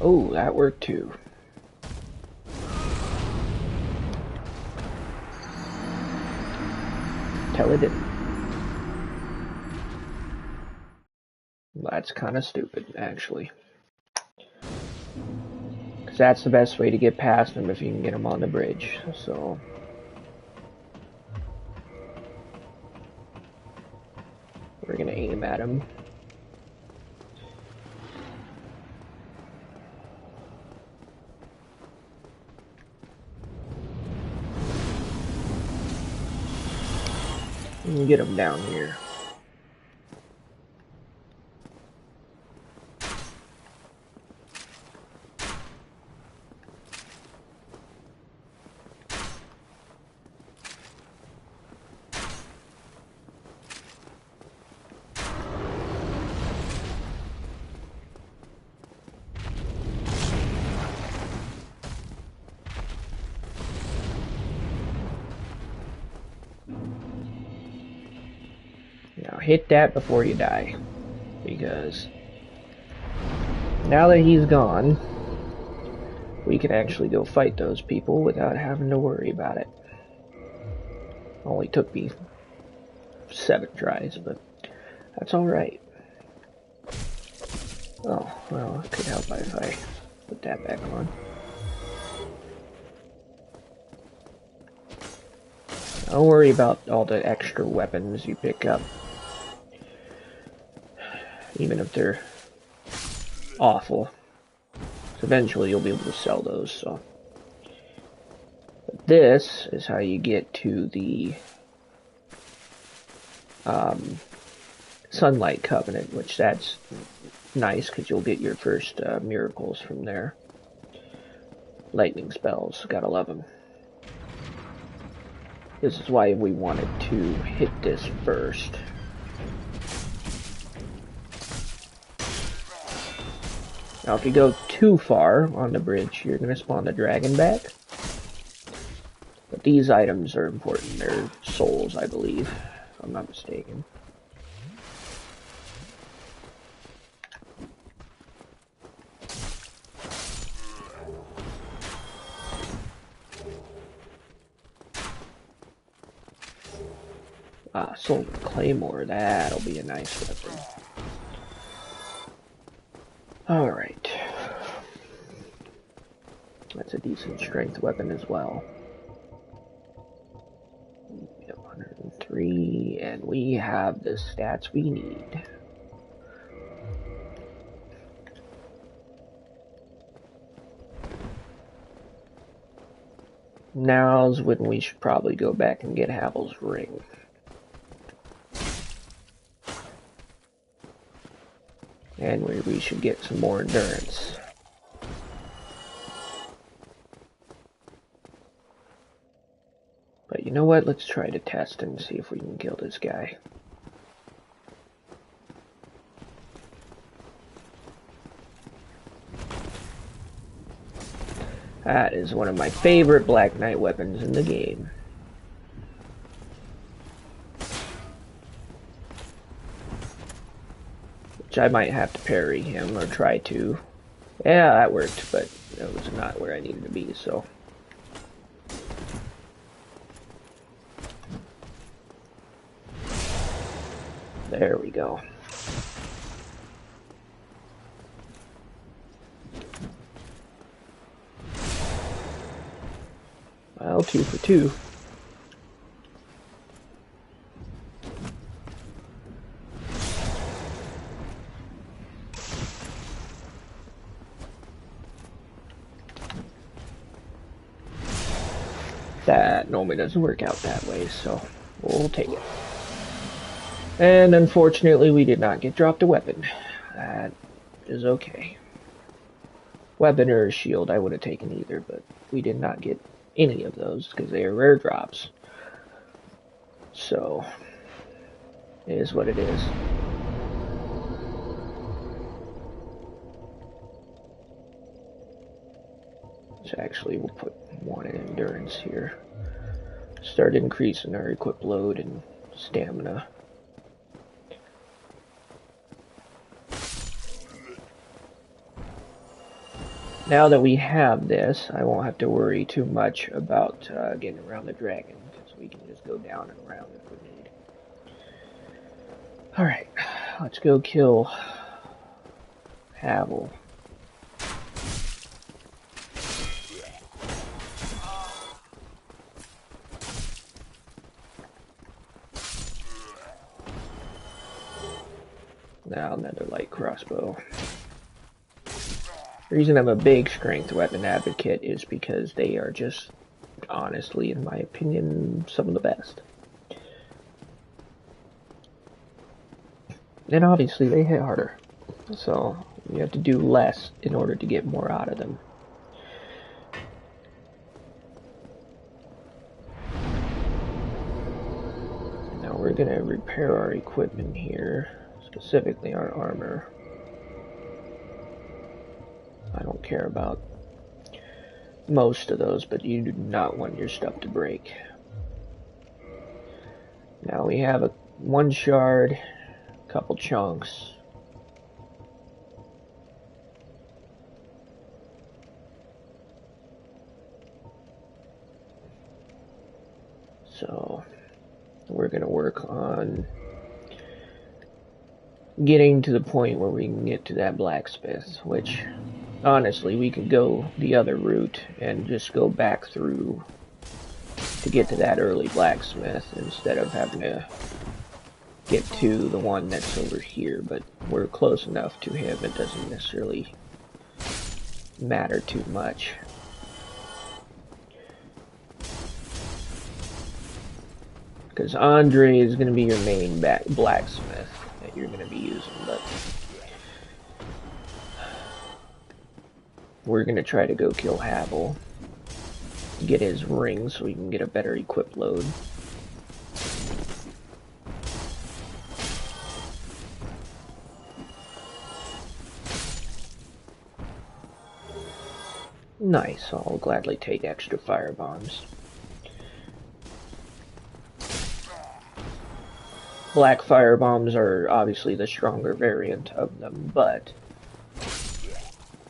Oh, that worked too. Tell it didn't. That's kind of stupid, actually. Because that's the best way to get past them if you can get them on the bridge. So we're going to aim at him. And get him down here. Now hit that before you die, because now that he's gone, we can actually go fight those people without having to worry about it. Only took me 7 tries, but that's alright. Oh, well, it could help if I put that back on. Don't worry about all the extra weapons you pick up. Even if they're awful. So eventually you'll be able to sell those, so. But this is how you get to the Sunlight Covenant, which that's nice because you'll get your first miracles from there. Lightning spells, gotta love them. This is why we wanted to hit this first. Now if you go too far on the bridge, you're going to spawn the dragon back. But these items are important. They're souls, I believe, if I'm not mistaken. Ah, Soul Claymore, that'll be a nice weapon. Alright. That's a decent strength weapon as well. Yep, 103, and we have the stats we need. Now's when we should probably go back and get Havel's ring. And we should get some more endurance. But you know what? Let's try to test and see if we can kill this guy. That is one of my favorite Black Knight weapons in the game. I might have to parry him, or try to. Yeah, that worked, but it was not where I needed to be, so. There we go. 2 for 2. That normally doesn't work out that way, so we'll take it. And unfortunately, we did not get dropped a weapon. That is okay. Weapon or a shield, I would have taken either, but we did not get any of those because they are rare drops. So, it is what it is. So actually, we'll put 1 in endurance here. Start increasing our equip load and stamina. Now that we have this, I won't have to worry too much about getting around the dragon, because we can just go down and around if we need. Alright, let's go kill Havel. Now another light crossbow. The reason I'm a big strength weapon advocate is because they are just, honestly, in my opinion, some of the best. And obviously they hit harder, so you have to do less in order to get more out of them. Now we're going to repair our equipment here, specifically our armor. I don't care about most of those, but you do not want your stuff to break. Now we have a 1 shard, a couple chunks. So we're going to work on getting to the point where we can get to that blacksmith, which honestly we could go the other route and just go back through to get to that early blacksmith instead of having to get to the one that's over here, but we're close enough to him it doesn't necessarily matter too much. Because Andre is going to be your main blacksmith that you're going to be using, but we're going to try to go kill Havel, get his ring so we can get a better equip load. Nice, I'll gladly take extra fire bombs. Black fire bombs are obviously the stronger variant of them, but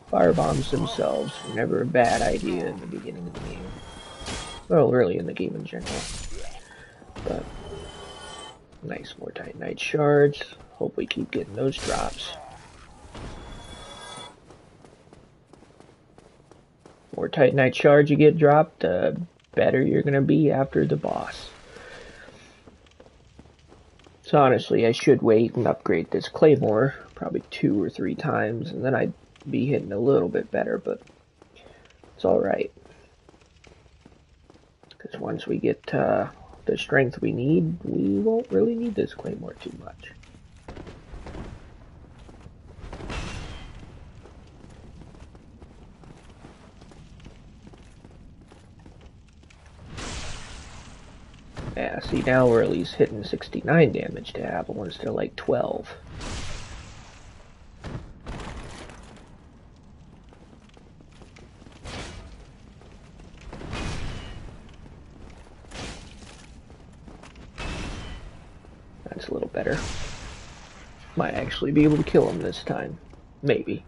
fire bombs themselves are never a bad idea in the beginning of the game. Well, really in the game in general. But nice, more Titanite shards. Hope we keep getting those drops. More Titanite shards you get dropped, the better you're gonna be after the boss. So honestly, I should wait and upgrade this claymore probably 2 or 3 times, and then I'd be hitting a little bit better, but it's alright. Because once we get the strength we need, we won't really need this claymore too much. Yeah, see, now we're at least hitting 69 damage to Havel instead of like 12. That's a little better. Might actually be able to kill him this time. Maybe.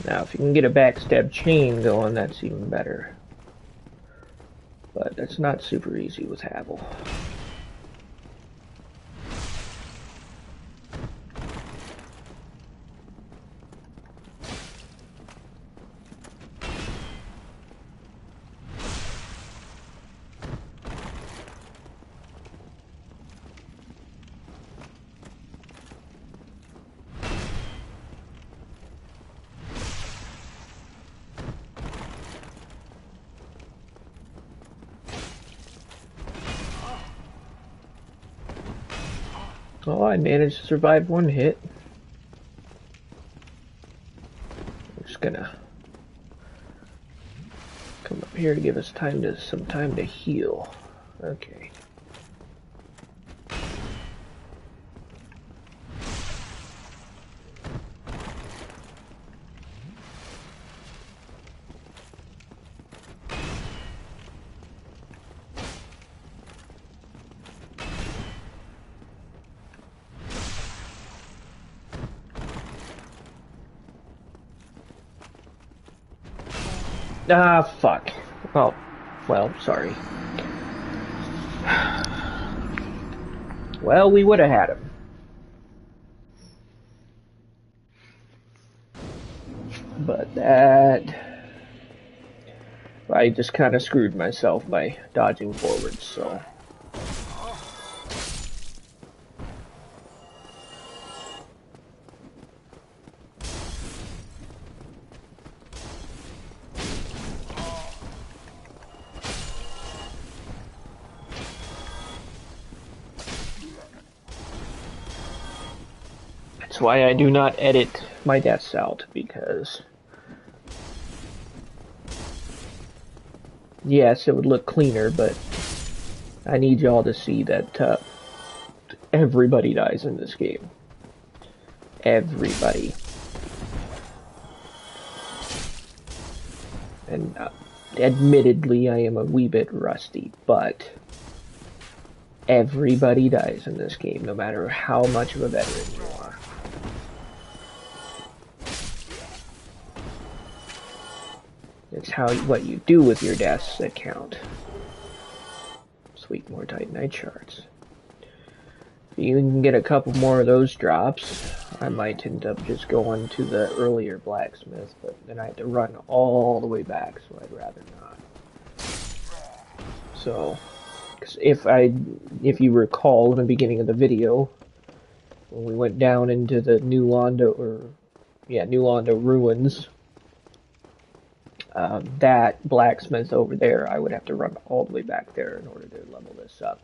Now, if you can get a backstab chain going, that's even better. But that's not super easy with Havel. Oh, I managed to survive one hit. I'm just gonna come up here to give us some time to heal. Okay. Ah, fuck. Oh, well, sorry. Well, we would have had him. But that... I just kind of screwed myself by dodging forwards, so... That's why I do not edit my deaths out, because... Yes, it would look cleaner, but I need y'all to see that everybody dies in this game. Everybody. And admittedly, I am a wee bit rusty, but everybody dies in this game, no matter how much of a veteran you are. It's what you do with your deaths that count. Sweet, more Titanite shards. If you can get a couple more of those drops, I might end up just going to the earlier blacksmith, but then I have to run all the way back, so I'd rather not. So, if you recall in the beginning of the video, when we went down into the New Londo ruins, that blacksmith over there, I would have to run all the way back there in order to level this up.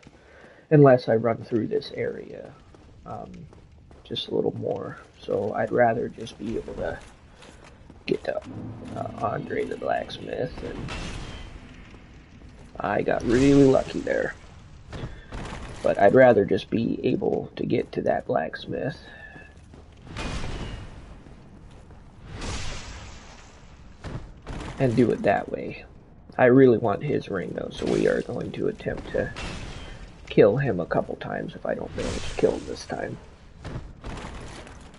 Unless I run through this area just a little more. So I'd rather just be able to get to Andre the blacksmith, and I got really lucky there. But I'd rather just be able to get to that blacksmith. And do it that way. I really want his ring though, so we are going to attempt to kill him a couple times if I don't manage to kill him this time.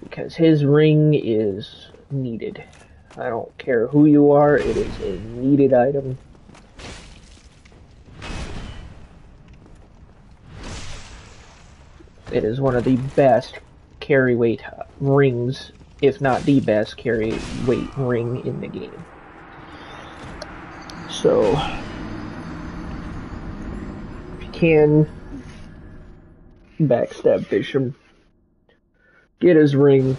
Because his ring is needed. I don't care who you are, it is a needed item. It is one of the best carry weight rings, if not the best carry weight ring in the game. So, if you can, backstab fish him, get his ring,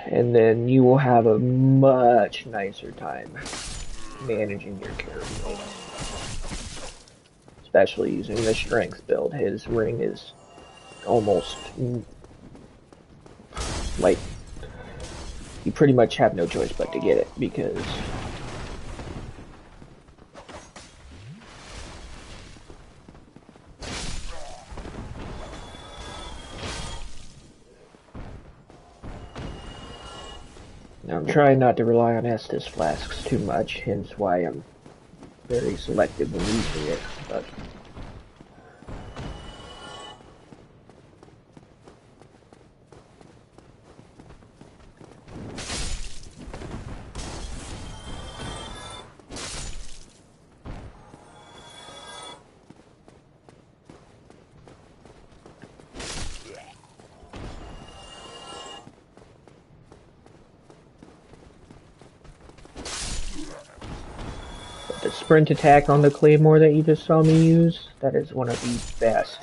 and then you will have a much nicer time managing your carry weight. Especially using the strength build. His ring is almost like you pretty much have no choice but to get it, because I'm trying not to rely on Estus flasks too much, hence why I'm very selective when using it, but the sprint attack on the claymore that you just saw me use, that is one of the best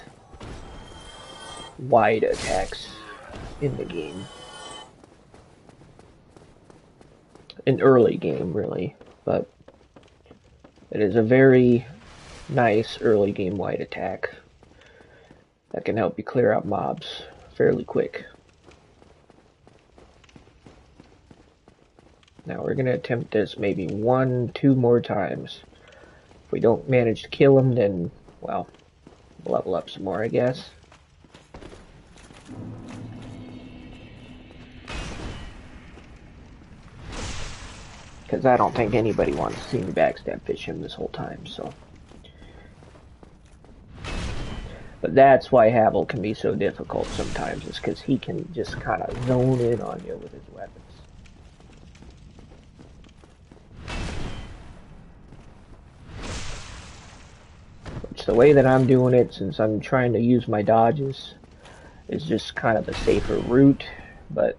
wide attacks in the game. An early game, really, but it is a very nice early game wide attack that can help you clear out mobs fairly quick. Now we're going to attempt this maybe 1-2 more times. If we don't manage to kill him, then, well, level up some more, I guess. Because I don't think anybody wants to see me backstab fish him this whole time, so. But that's why Havel can be so difficult sometimes, is because he can just kind of zone in on you with his weapons. Which the way that I'm doing it, since I'm trying to use my dodges, is just kind of a safer route, but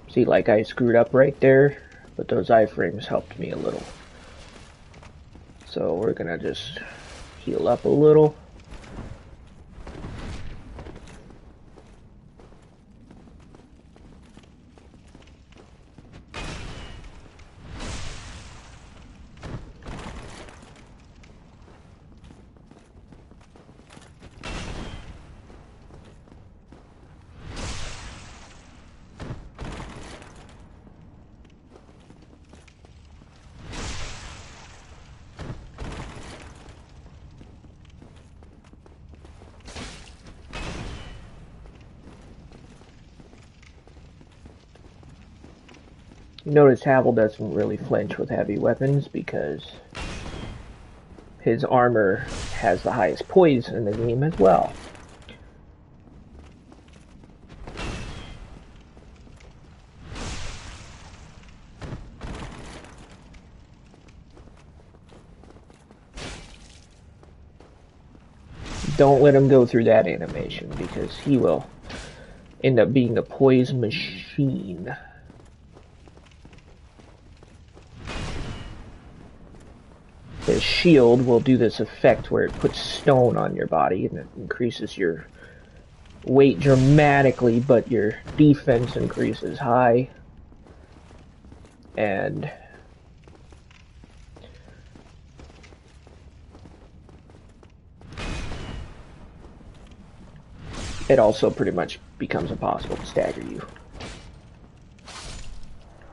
see, like I screwed up right there, but those iframes helped me a little. So we're gonna just heal up a little. You notice Havel doesn't really flinch with heavy weapons because his armor has the highest poise in the game as well. Don't let him go through that animation because he will end up being a poise machine. His shield will do this effect where it puts stone on your body and it increases your weight dramatically, but your defense increases high. And it also pretty much becomes impossible to stagger you.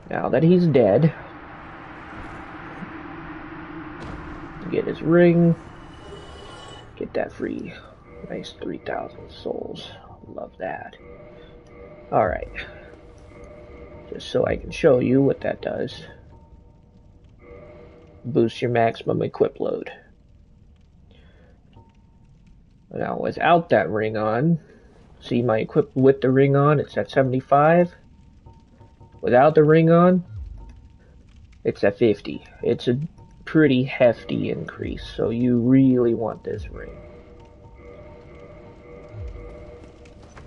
Now that he's dead, get his ring, get that free nice 3,000 souls. Love that. Alright, just so I can show you what that does. Boost your maximum equip load. Now without that ring on, see my equip with the ring on, it's at 75. Without the ring on, it's at 50. It's a pretty hefty increase, so you really want this ring.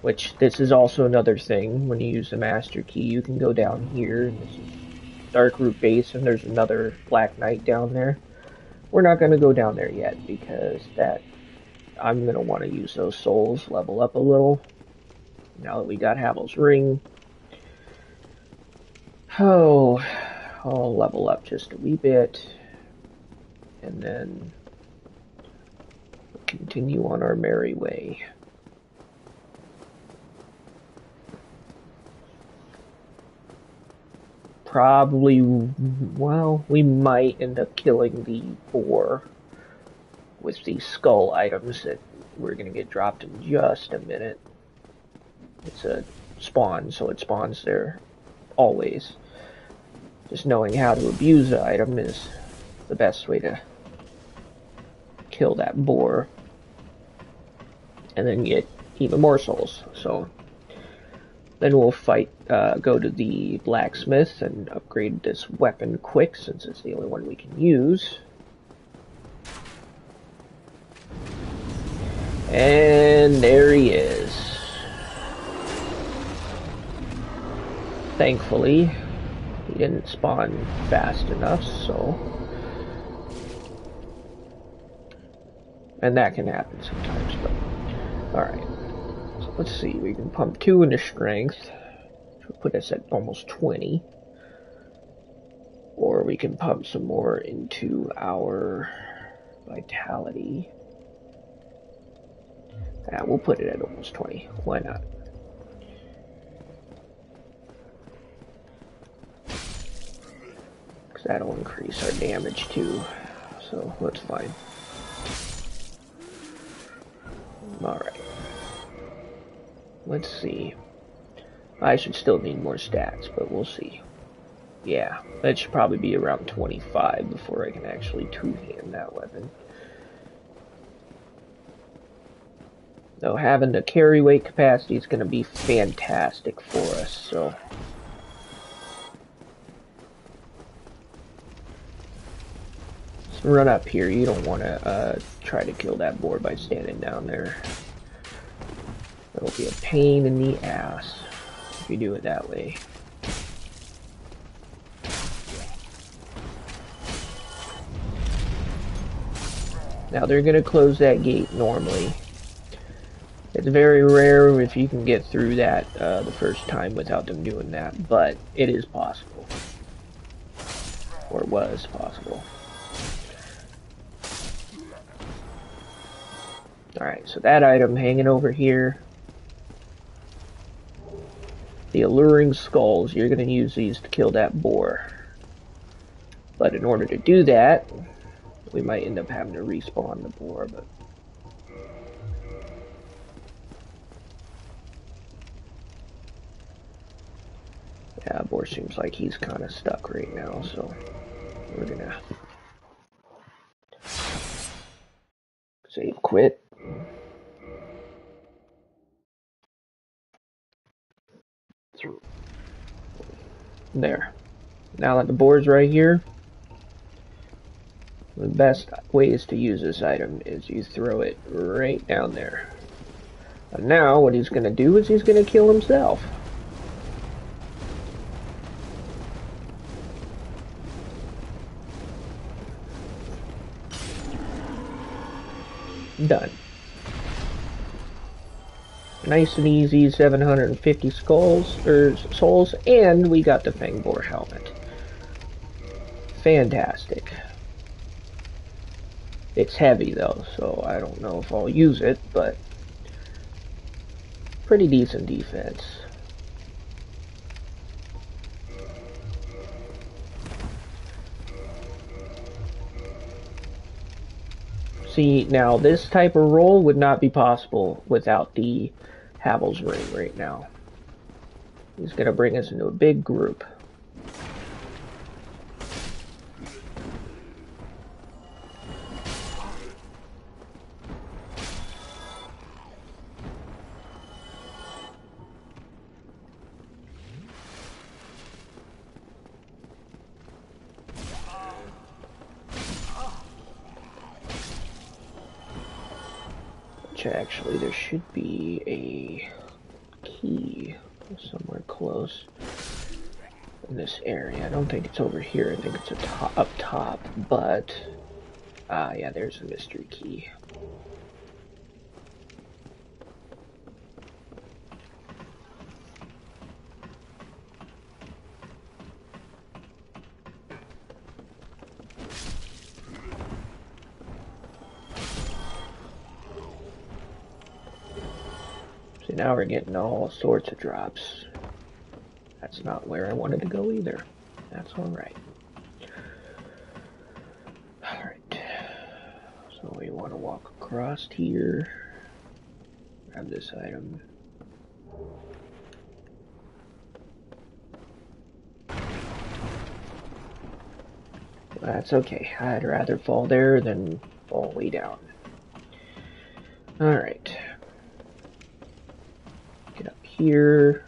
Which, this is also another thing, when you use the master key, you can go down here, and this is Darkroot Base, and there's another Black Knight down there. We're not going to go down there yet, because I'm going to want to use those souls, level up a little, now that we got Havel's ring. Oh, I'll level up just a wee bit. And then continue on our merry way. Probably, well, we might end up killing the boar with these skull items that we're going to get dropped in just a minute. It's a spawn, so it spawns there always. Just knowing how to abuse the item is the best way to kill that boar, and then get even more souls. So then we'll fight, go to the blacksmith and upgrade this weapon quick, since it's the only one we can use. And there he is. Thankfully, he didn't spawn fast enough, so... And that can happen sometimes, but... Alright. So let's see, we can pump 2 into strength, which will put us at almost 20. Or we can pump some more into our vitality. Yeah, we'll put it at almost 20. Why not? Because that'll increase our damage too. So that's fine. Alright. Let's see. I should still need more stats, but we'll see. Yeah, that should probably be around 25 before I can actually two-hand that weapon. Though having the carry weight capacity is going to be fantastic for us, so... Let's run up here. You don't want to try to kill that boar by standing down there. It'll be a pain in the ass if you do it that way. Now they're going to close that gate normally. It's very rare if you can get through that the first time without them doing that, but it is possible. Or was possible. Alright, so that item hanging over here. The alluring skulls, you're going to use these to kill that boar. But in order to do that, we might end up having to respawn the boar, but... Yeah, boar seems like he's kind of stuck right now, so we're gonna save quit. There. Now that the boar's right here, the best ways to use this item is you throw it right down there. And now what he's gonna do is he's gonna kill himself. Done. Nice and easy, 750 souls, and we got the Fang Boar helmet. Fantastic. It's heavy though, so I don't know if I'll use it, but pretty decent defense. See, now this type of roll would not be possible without the Havel's Ring right now. He's going to bring us into a big group. Actually, there should be a key somewhere close in this area. I don't think it's over here. I think it's up top, but yeah, there's a mystery key. Now we're getting all sorts of drops. That's not where I wanted to go either. That's alright. Alright. So we want to walk across here. Grab this item. That's okay. I'd rather fall there than fall way down. Alright. Here,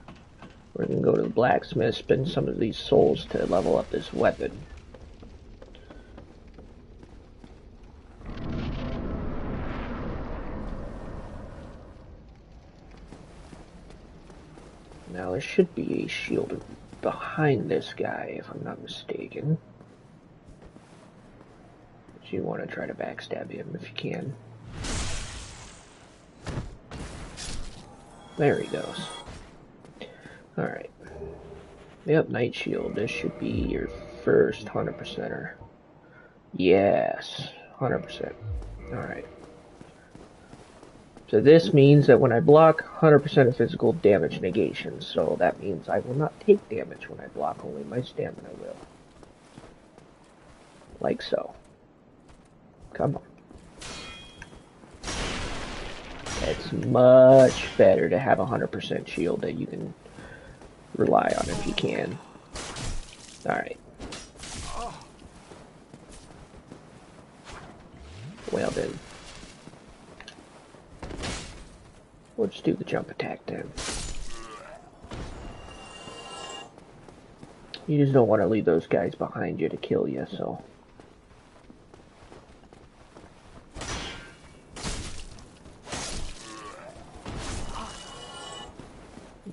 we're going to go to the blacksmith, spend some of these souls to level up this weapon. Now there should be a shield behind this guy, if I'm not mistaken. So you want to try to backstab him if you can. There he goes. Alright. Yep, Night Shield. This should be your first 100%er. Yes, 100%. Alright. So this means that when I block, 100% of physical damage negation. So that means I will not take damage when I block, only my stamina will. Like so. Come on. It's much better to have a 100% shield that you can rely on if you can. Alright. Well then. We'll just do the jump attack then. You just don't want to leave those guys behind you to kill you, so.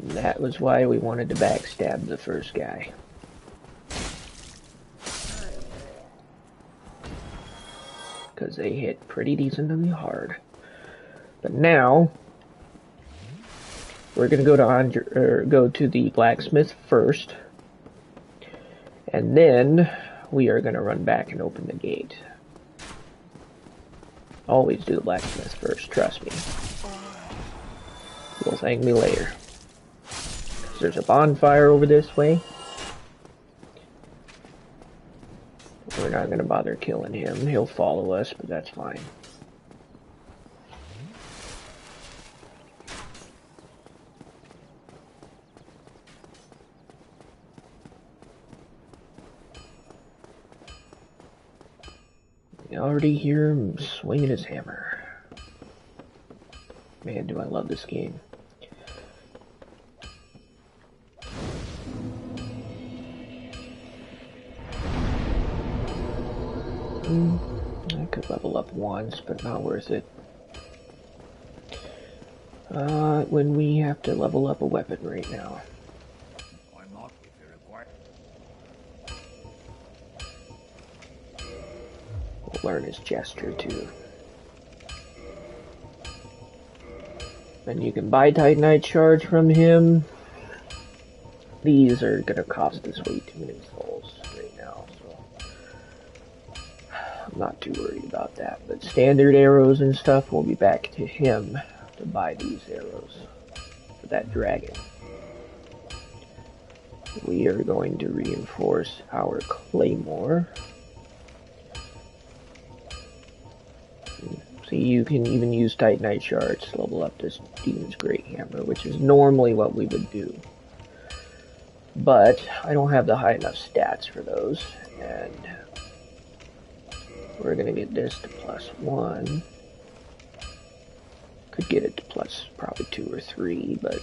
That was why we wanted to backstab the first guy. Because they hit pretty decently hard. But now, we're going to go to the blacksmith first. And then, we are going to run back and open the gate. Always do the blacksmith first, trust me. You'll thank me later. There's a bonfire over this way. We're not going to bother killing him. He'll follow us, but that's fine. You already hear him swinging his hammer. Man, do I love this game. I could level up once, but not worth it. When we have to level up a weapon right now. I'm not if you require. We'll learn his gesture too. And you can buy Titanite Shards from him. These are gonna cost us way too many souls right now, so I'm not too worried about that. But standard arrows and stuff, we'll be back to him to buy these arrows for that dragon. We are going to reinforce our claymore. See, you can even use Titanite Shards to level up this Demon's Great Hammer, which is normally what we would do. But I don't have the high enough stats for those, and we're gonna get this to +1. Could get it to plus probably 2 or 3, but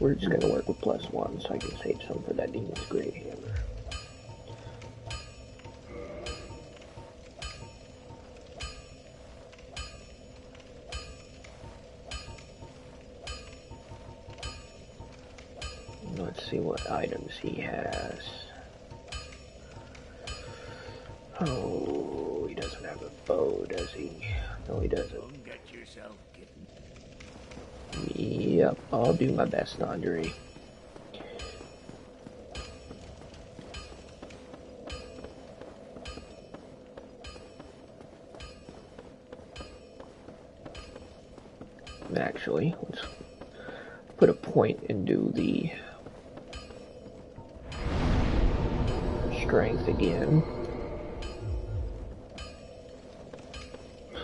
we're just gonna work with +1 so I can save some for that Demon's Great Hammer. Let's see what items he has. Oh, he doesn't have a bow, does he? No, he doesn't. Don't get yourself kitten. Yep, I'll do my best, Andre. Actually, let's put a point and do the strength again.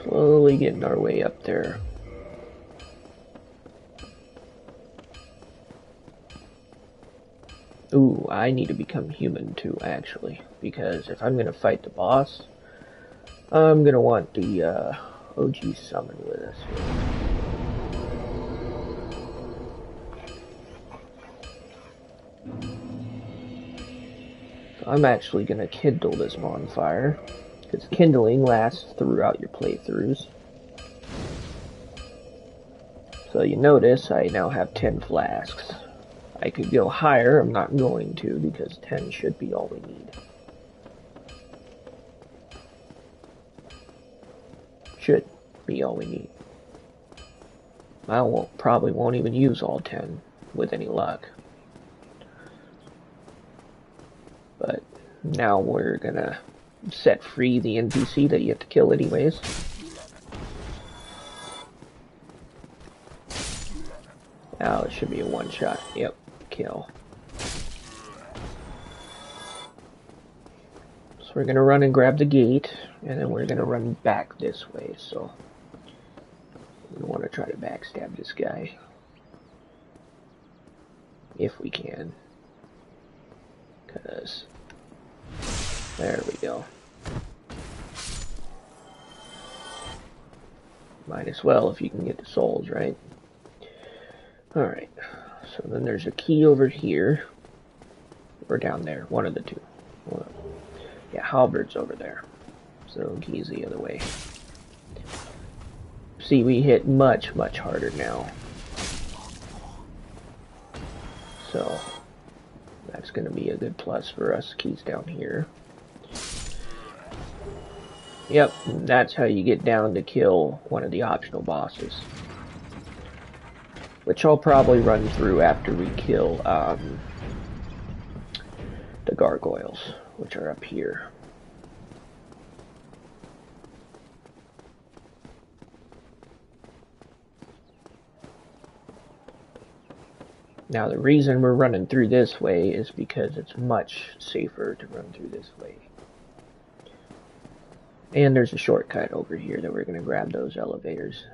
Slowly getting our way up there. Ooh, I need to become human too, actually, because if I'm gonna fight the boss, I'm gonna want the OG summon with us here. I'm actually going to kindle this bonfire, because kindling lasts throughout your playthroughs. So you notice I now have 10 flasks. I could go higher, I'm not going to, because 10 should be all we need. Should be all we need. I probably won't even use all 10 with any luck. But now we're gonna set free the NPC that you have to kill anyways. Now it should be a one-shot. Yep, kill. So we're gonna run and grab the gate, and then we're gonna run back this way, so we want to try to backstab this guy. If we can. Because... there we go. Might as well if you can get the souls, right? Alright, so then there's a key over here. Or down there, one of the two. Well, yeah, halberd's over there. So key's the other way. See, we hit much, much harder now. So, that's going to be a good plus for us. Key's down here. Yep, that's how you get down to kill one of the optional bosses. Which I'll probably run through after we kill the gargoyles, which are up here. Now the reason we're running through this way is because it's much safer to run through this way. And there's a shortcut over here that we're going to grab those elevators.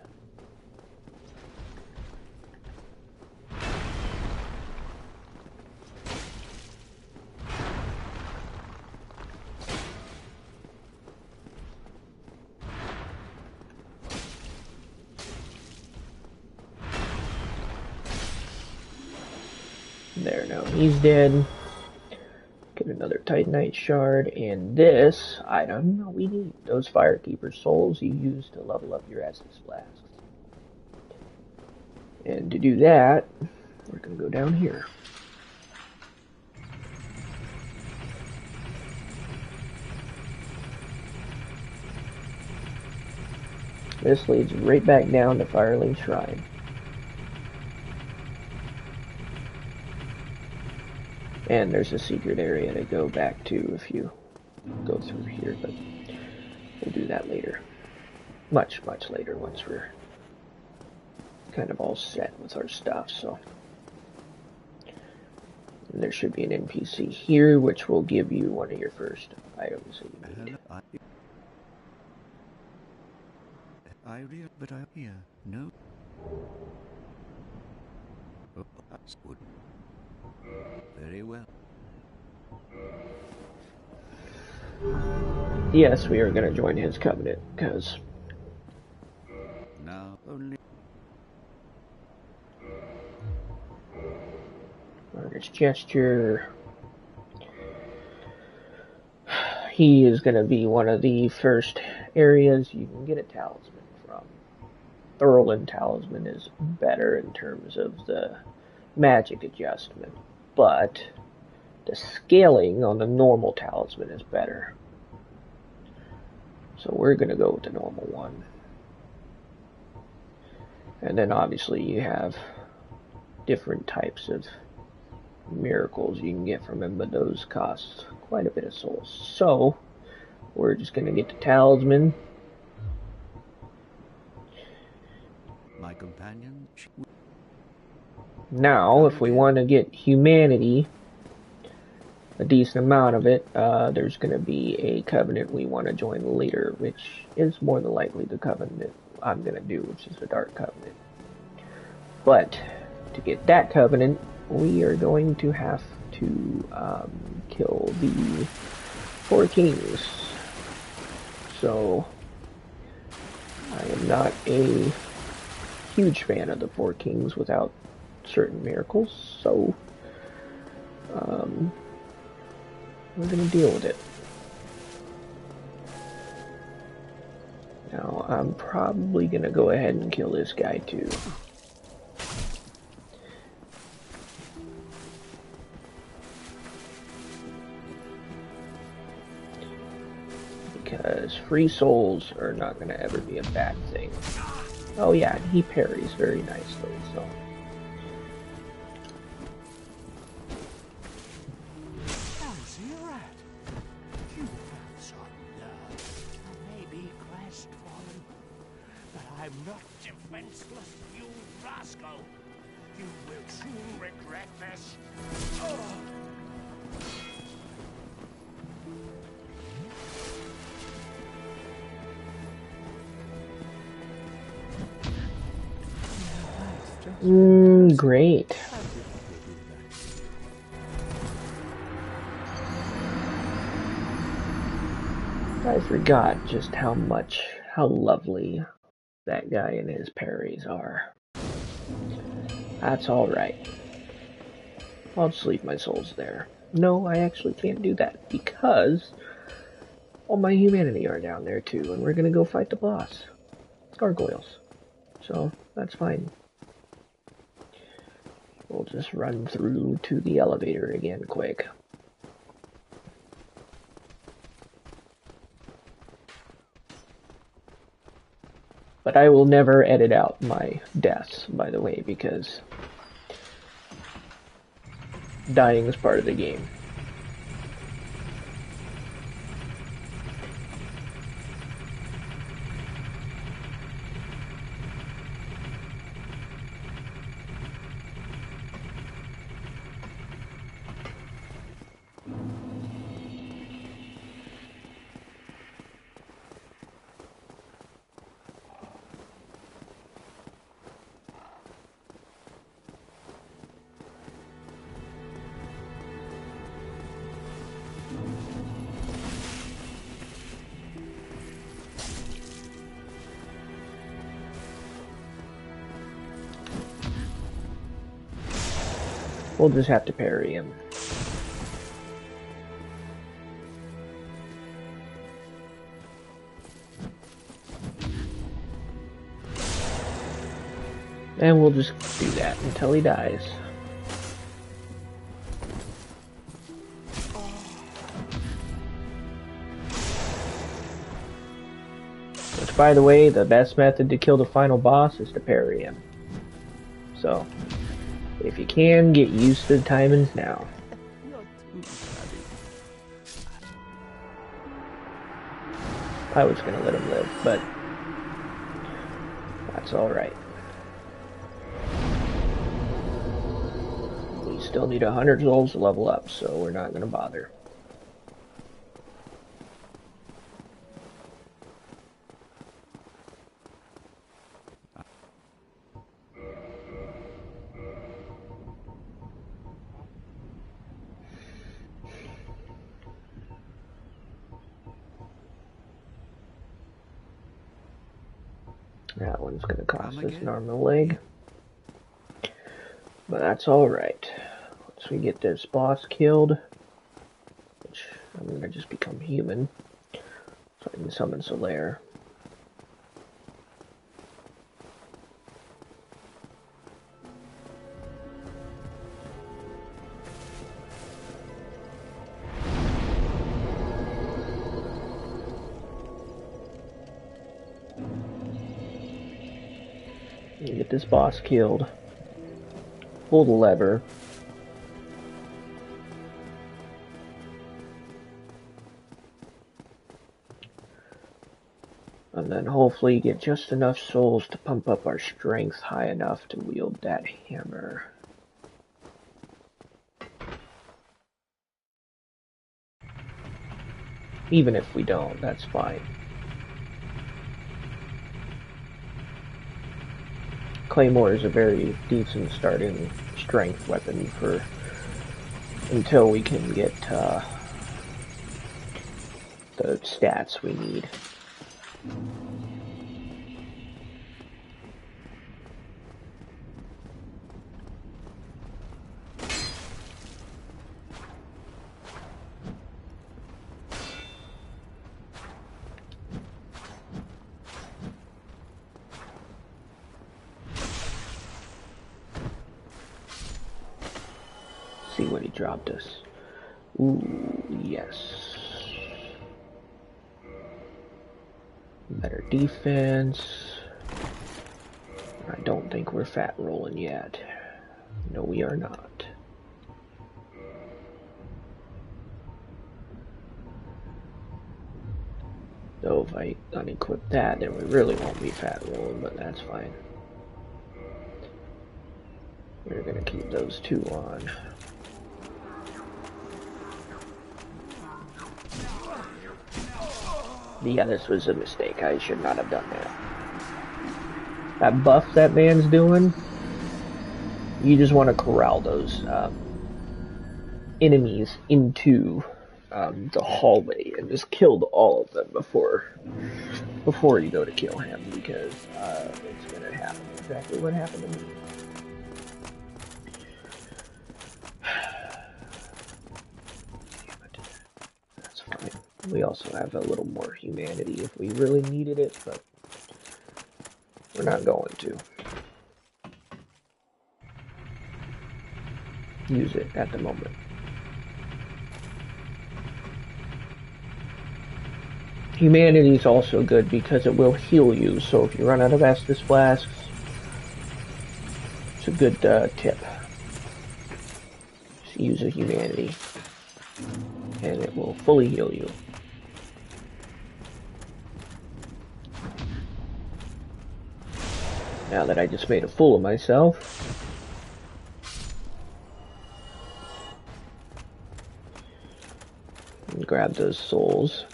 There, no, he's dead. Get another Titanite shard, and this item we need. Those Firekeeper souls you use to level up your Estus flasks. And to do that, we're going to go down here. This leads right back down to Firelink Shrine. And there's a secret area to go back to if you go through here, but we'll do that later. Much, much later once we're kind of all set with our stuff, so. And there should be an NPC here, which will give you one of your first items that you need. But I hear no. Oh, that's good. Very well. Yes, we are going to join his covenant, because... now only... Artist gesture... He is going to be one of the first areas you can get a talisman from. Thurland Talisman is better in terms of the magic adjustment, but the scaling on the normal talisman is better. So we're going to go with the normal one. And then obviously you have different types of miracles you can get from him, but those cost quite a bit of souls. So we're just going to get the talisman. My companion. Now, if we want to get humanity, a decent amount of it, there's going to be a covenant we want to join later, which is more than likely the covenant I'm going to do, which is the Dark Covenant. But to get that covenant, we are going to have to kill the 4 kings. So, I am not a huge fan of the 4 kings without certain miracles, so we're going to deal with it. Now, I'm probably going to go ahead and kill this guy too. because free souls are not going to ever be a bad thing. Oh yeah, he parries very nicely, so... How's he at? You have some nerve. I may be crestfallen, but I'm not defenseless, you rascal. You will soon regret this. Oh. Great. I forgot just how lovely that guy and his parries are. That's alright. I'll just leave my souls there. No, I actually can't do that because all my humanity are down there too, and we're gonna go fight the boss. Gargoyles. So, that's fine. We'll just run through to the elevator again quick. But I will never edit out my deaths, by the way, because dying is part of the game. We'll just have to parry him. And we'll just do that until he dies. Which, by the way, the best method to kill the final boss is to parry him. So, if you can, get used to the timings now. I was gonna let him live, but that's alright. We still need 100 souls to level up, so we're not gonna bother. That one's gonna cost us an arm and a leg. But that's alright. Once we get this boss killed, which I'm gonna just become human, so I can summon Solaire. Get this boss killed. Pull the lever. And then hopefully get just enough souls to pump up our strength high enough to wield that hammer. Even if we don't, that's fine. Claymore is a very decent starting strength weapon for until we can get the stats we need. See what he dropped us. Ooh, yes. Better defense. I don't think we're fat rolling yet. No, we are not. So if I unequip that, then we really won't be fat rolling, but that's fine. We're gonna keep those two on. Yeah, this was a mistake. I should not have done that. That buff that man's doing, you just want to corral those enemies into the hallway and just kill all of them before you go to kill him, because it's going to happen exactly what happened to me. Damn it. That's fine. We also have a little more humanity if we really needed it, but we're not going to use it at the moment. Humanity is also good because it will heal you, so if you run out of Estus Flasks, it's a good tip. Just use a Humanity, and it will fully heal you. Now that I just made a fool of myself, grab those souls.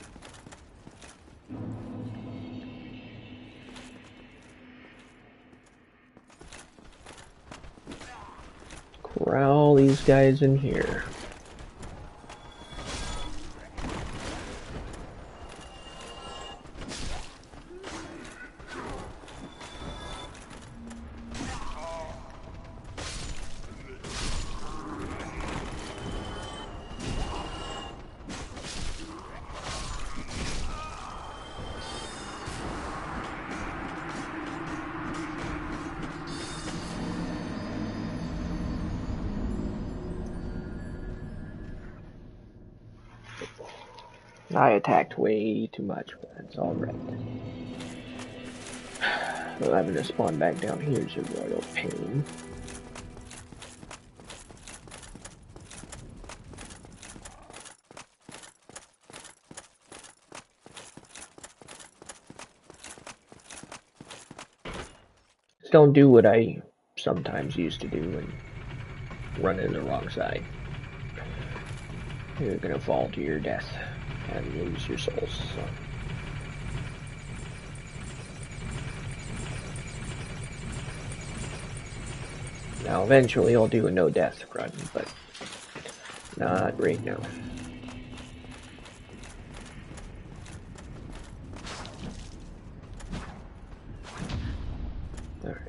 Corral these guys in here. I attacked way too much, but that's alright. Well, having to spawn back down here is a royal pain. Just don't do what I sometimes used to do and run in the wrong side. You're gonna fall to your death and lose your souls. So. Now eventually I'll do a no death run, but not right now. Alright.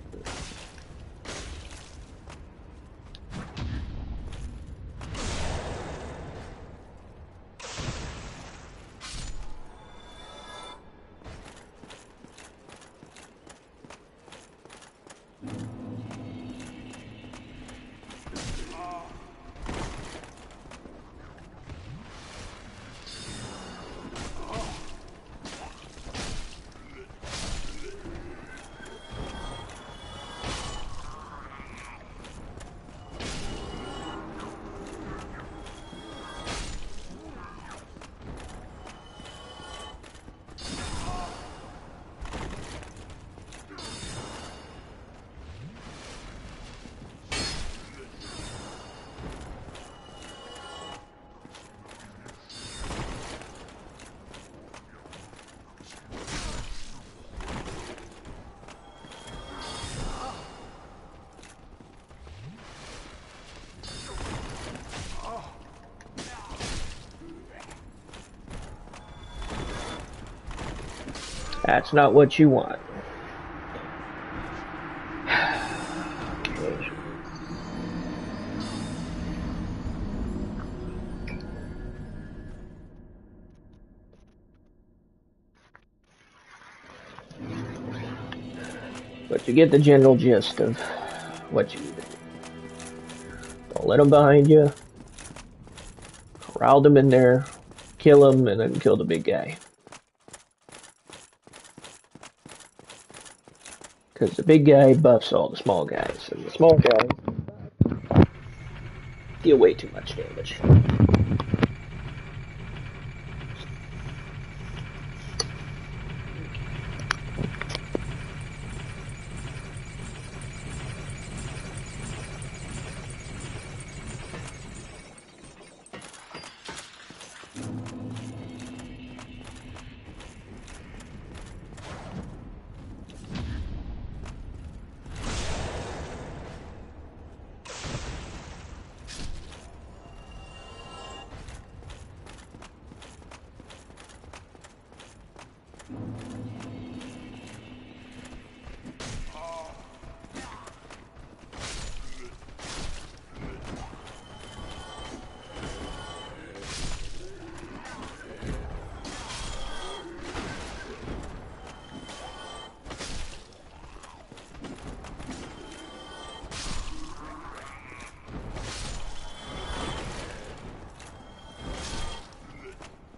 That's not what you want. Okay. But you get the general gist of what you need to do. Don't let them behind you. Corral them in there, kill them, and then kill the big guy. Because the big guy buffs all the small guys, and the small guys deal way too much damage.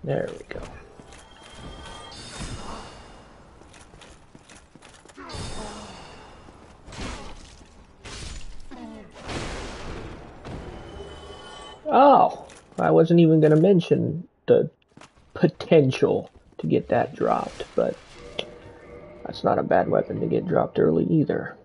There we go. Oh, I wasn't even going to mention the potential to get that dropped, but that's not a bad weapon to get dropped early either.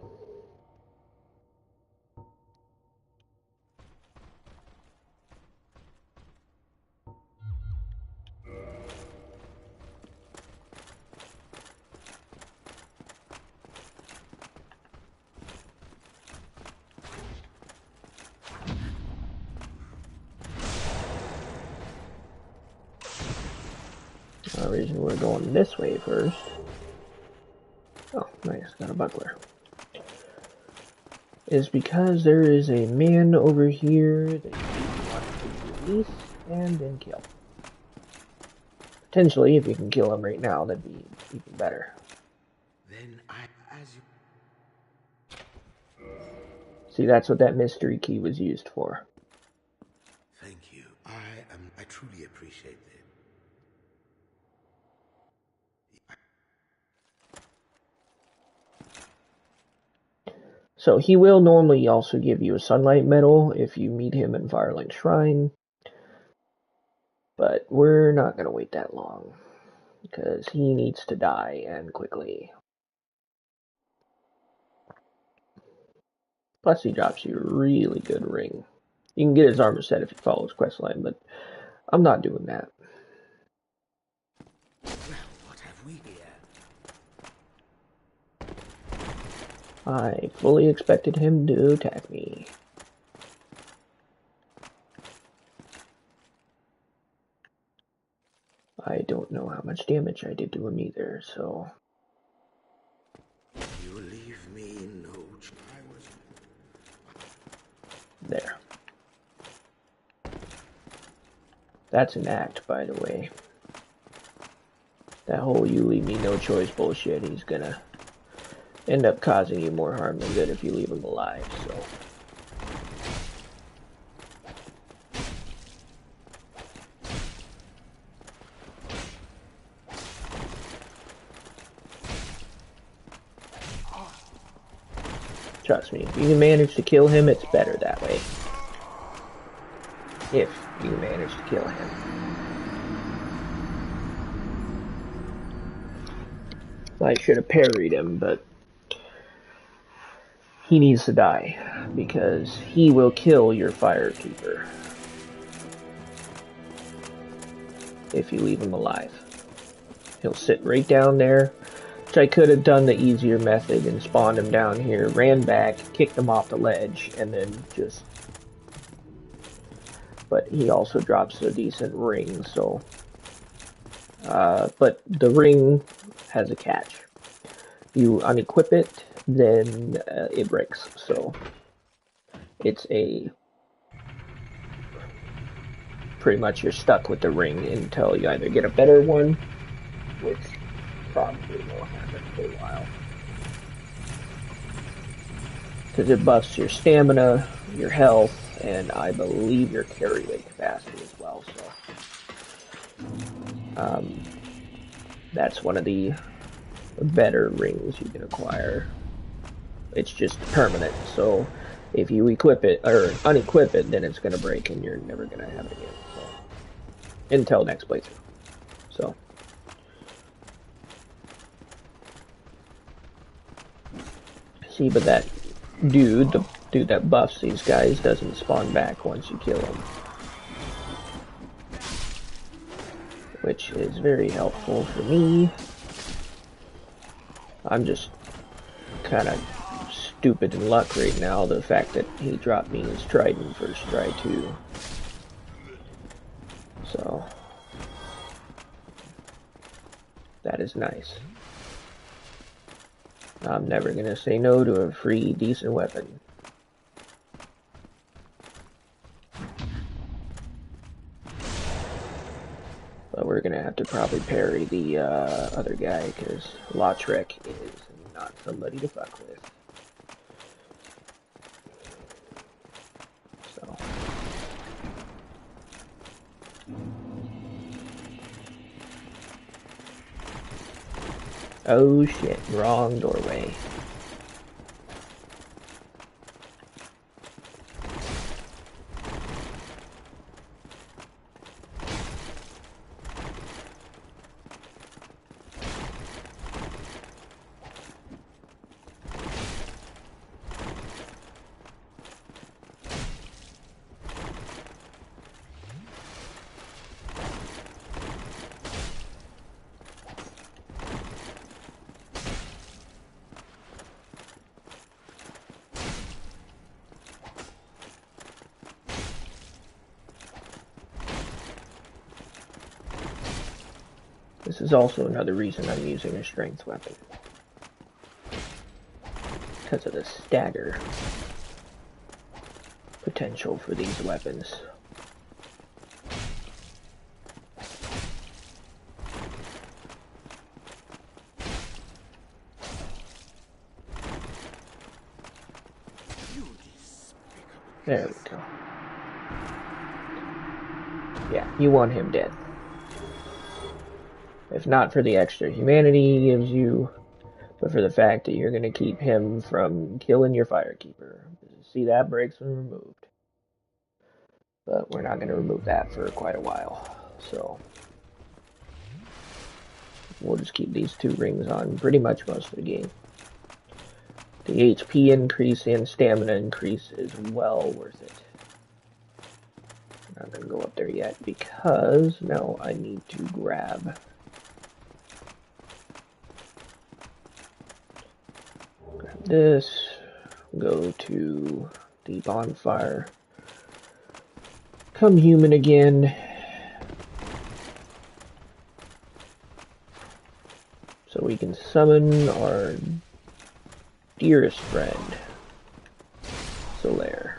The reason we're going this way first. Oh, nice, got a buckler. Is because there is a man over here that you want to release and then kill. Potentially, if you can kill him right now, that'd be even better. Then See, that's what that mystery key was used for. Thank you. I truly appreciate it. So he will normally also give you a sunlight medal if you meet him in Firelight Shrine. But we're not going to wait that long, because he needs to die, and quickly. Plus he drops you a really good ring. You can get his armor set if you follow his questline, but I'm not doing that. Well, what have we here? I fully expected him to attack me. I don't know how much damage I did to him either, so... You leave me no choice. There. That's an act, by the way. That whole you leave me no choice bullshit, he's gonna end up causing you more harm than good if you leave him alive, so... Trust me, if you can manage to kill him, it's better that way. If you manage to kill him. I should have parried him, but he needs to die, because he will kill your Firekeeper if you leave him alive. He'll sit right down there, which I could have done the easier method and spawned him down here, ran back, kicked him off the ledge, and then just... But he also drops a decent ring, so... but the ring has a catch. You unequip it, then it breaks, so... It's a... Pretty much you're stuck with the ring until you either get a better one, which probably will happen for a while. Because it buffs your stamina, your health, and I believe your carry weight capacity as well, so... that's one of the better rings you can acquire. It's just permanent. So if you equip it or unequip it, then it's gonna break and you're never gonna have it again. So, until next playthrough. So. See, but that dude, the dude that buffs these guys, doesn't spawn back once you kill him. Which is very helpful for me. I'm just kind of stupid in luck right now, the fact that he dropped me his trident first try too. So, that is nice. I'm never gonna say no to a free, decent weapon. But we're gonna have to probably parry the other guy, because Lautrec is not somebody to fuck with. So. Oh shit, wrong doorway. This is also another reason I'm using a strength weapon. Because of the stagger potential for these weapons. There we go. Yeah, you want him dead. If not for the extra humanity he gives you, but for the fact that you're going to keep him from killing your firekeeper. See, that break's been removed. But we're not going to remove that for quite a while. So, we'll just keep these two rings on pretty much most of the game. The HP increase and stamina increase is well worth it. I'm not going to go up there yet because now I need to grab this, go to the bonfire, become human again, so we can summon our dearest friend, Solaire.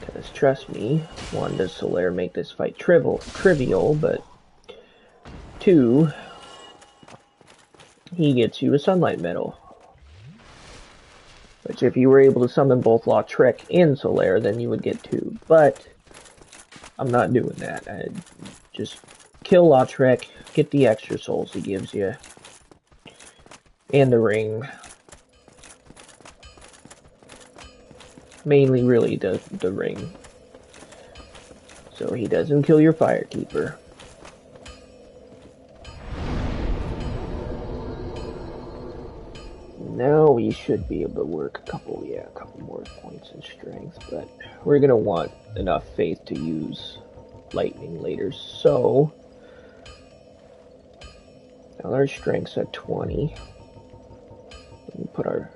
Because trust me, one, does Solaire make this fight trivial, but two, he gets you a sunlight medal. Which if you were able to summon both Lautrec and Solaire, then you would get two. But I'm not doing that. I just kill Lautrec, get the extra souls he gives you, and the ring. Mainly really the ring. So he doesn't kill your firekeeper. Now we should be able to work a couple more points in strength, but we're gonna want enough faith to use lightning later, so now our strength's at 20. We put our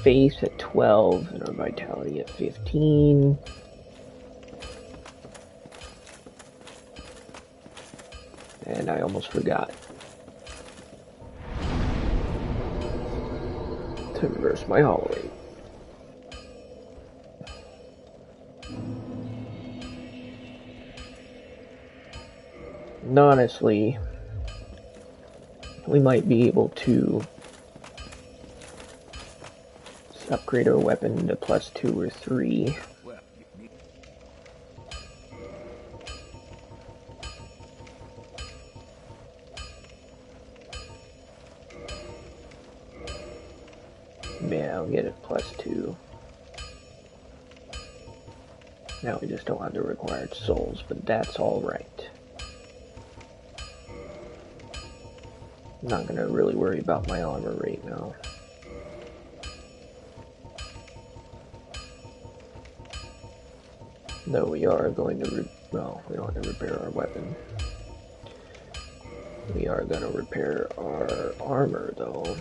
faith at 12 and our vitality at 15. And I almost forgot to reverse my hollow rate. And honestly, we might be able to upgrade our weapon to +2 or 3. +2. Now we just don't have the required souls, but that's alright. I'm not gonna really worry about my armor right now. Though we are going to, well, we don't have to repair our weapon. We are going to repair our armor, though.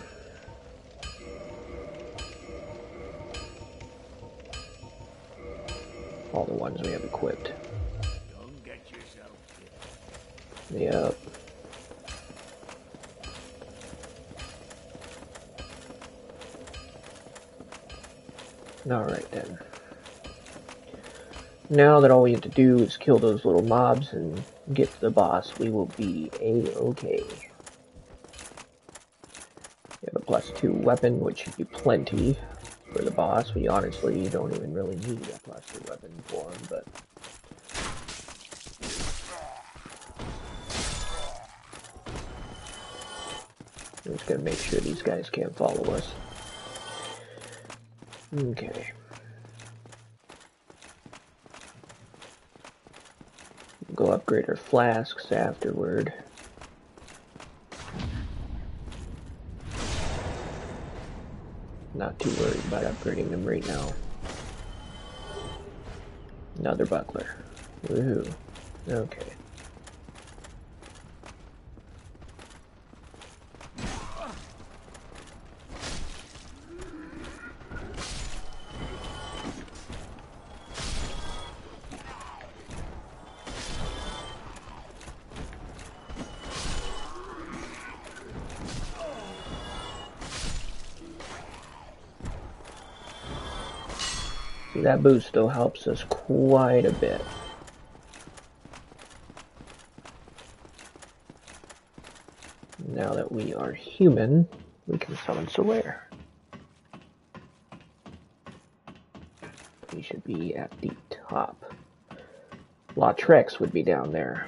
All the ones we have equipped. Don't get yourself killed. Yep. Alright then. Now that all we have to do is kill those little mobs and get to the boss, we will be A-okay. We have a +2 weapon, which should be plenty for the boss. We honestly don't even really need a +2 weapon for him, but... I'm just gonna make sure these guys can't follow us. Okay. Go upgrade our flasks afterward. Not too worried about upgrading them right now. Another buckler. Woohoo. Okay. That boost still helps us quite a bit. Now that we are human, we can summon Solaire. We should be at the top. Lautrex would be down there.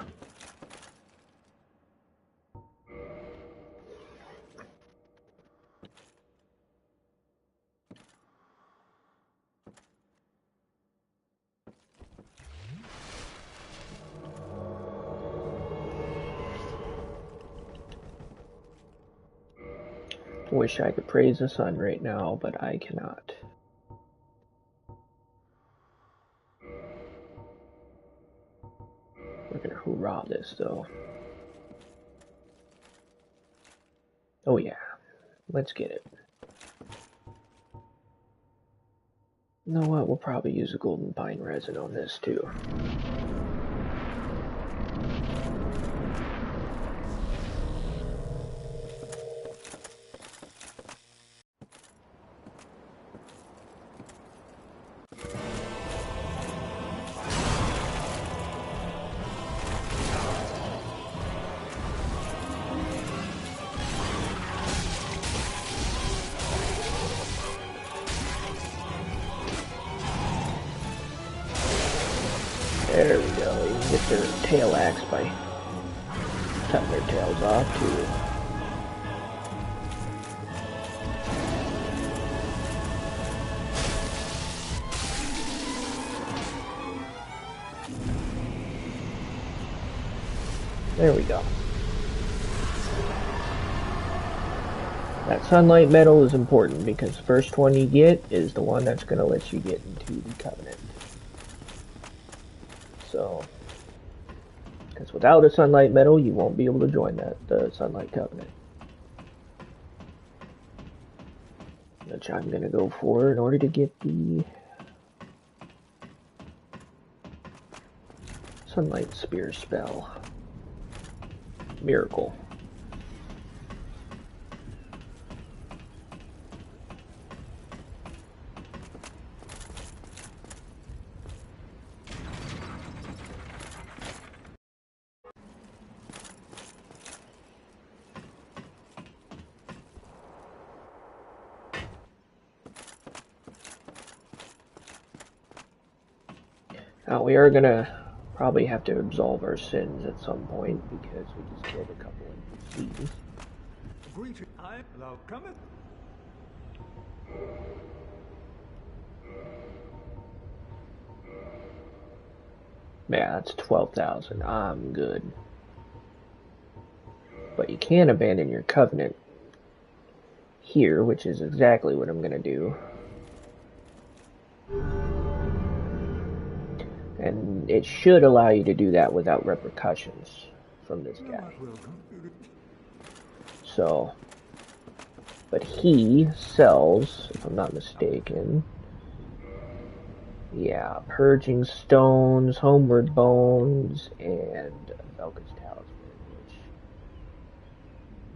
Wish I could praise the sun right now, but I cannot. We're gonna hoorah this though. Oh yeah, let's get it. You know what, we'll probably use a golden pine resin on this too. There we go, you can get their tail axe by cutting their tails off too. There we go. That sunlight metal is important because the first one you get is the one that's going to let you get into the Covenant. So, because without a sunlight metal, you won't be able to join the Sunlight Covenant. Which I'm going to go for in order to get the Sunlight Spear spell. Miracle. Now we are gonna probably have to absolve our sins at some point because we just killed a couple NPCs. Greeting, I love coming. Yeah, that's 12,000. I'm good. But you can abandon your covenant here, which is exactly what I'm gonna do. And it should allow you to do that without repercussions from this guy. So, but he sells, if I'm not mistaken, yeah, Purging Stones, Homeward Bones, and Velka's Talisman,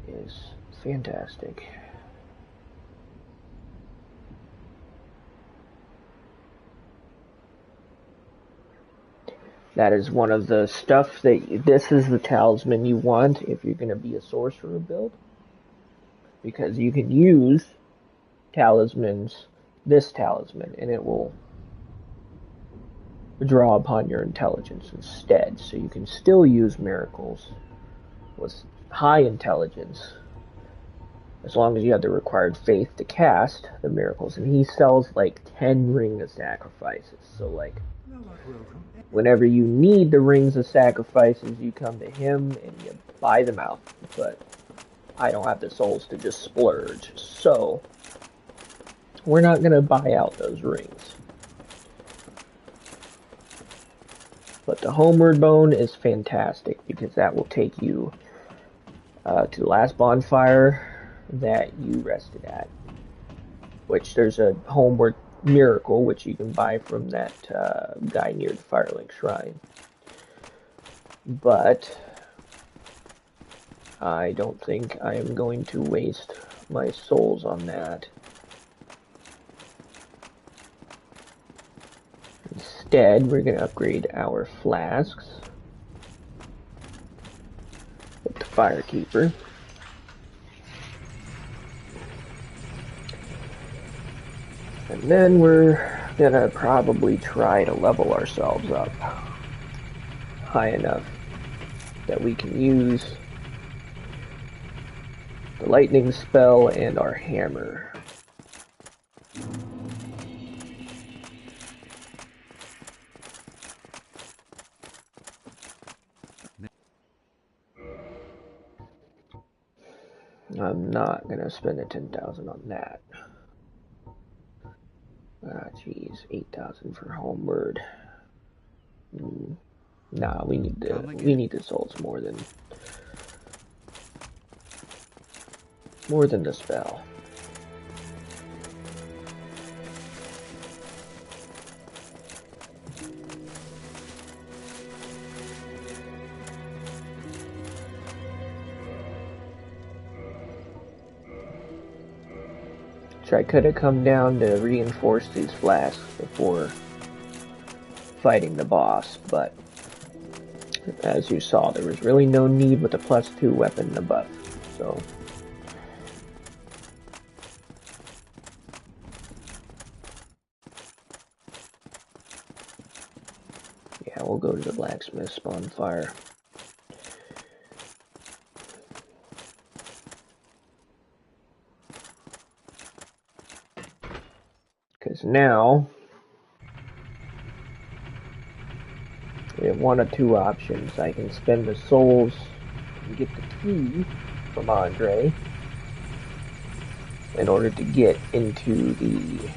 which is fantastic. That is one of the stuff that, this is the talisman you want if you're going to be a sorcerer build. Because you can use talismans, this talisman, and it will draw upon your intelligence instead. So you can still use miracles with high intelligence, as long as you have the required faith to cast the miracles. And he sells like 10 ring of sacrifices. So like, whenever you need the rings of sacrifices, you come to him and you buy them out. But I don't have the souls to just splurge, so we're not going to buy out those rings. But the Homeward Bone is fantastic, because that will take you to the last bonfire that you rested at. Which there's a Homeward Miracle, which you can buy from that guy near the Firelink Shrine. But I don't think I am going to waste my souls on that. Instead, we're going to upgrade our flasks with the Firekeeper. And then we're going to probably try to level ourselves up high enough that we can use the lightning spell and our hammer. I'm not gonna spend the 10,000 on that. Ah, jeez, 8,000 for Homeward. Nah, we need the souls more than the spell. So I could have come down to reinforce these flasks before fighting the boss, but as you saw, there was really no need with a +2 weapon and a buff, so yeah, we'll go to the blacksmith's bonfire. Because now we have one of two options. I can spend the souls and get the key from Andre in order to get into the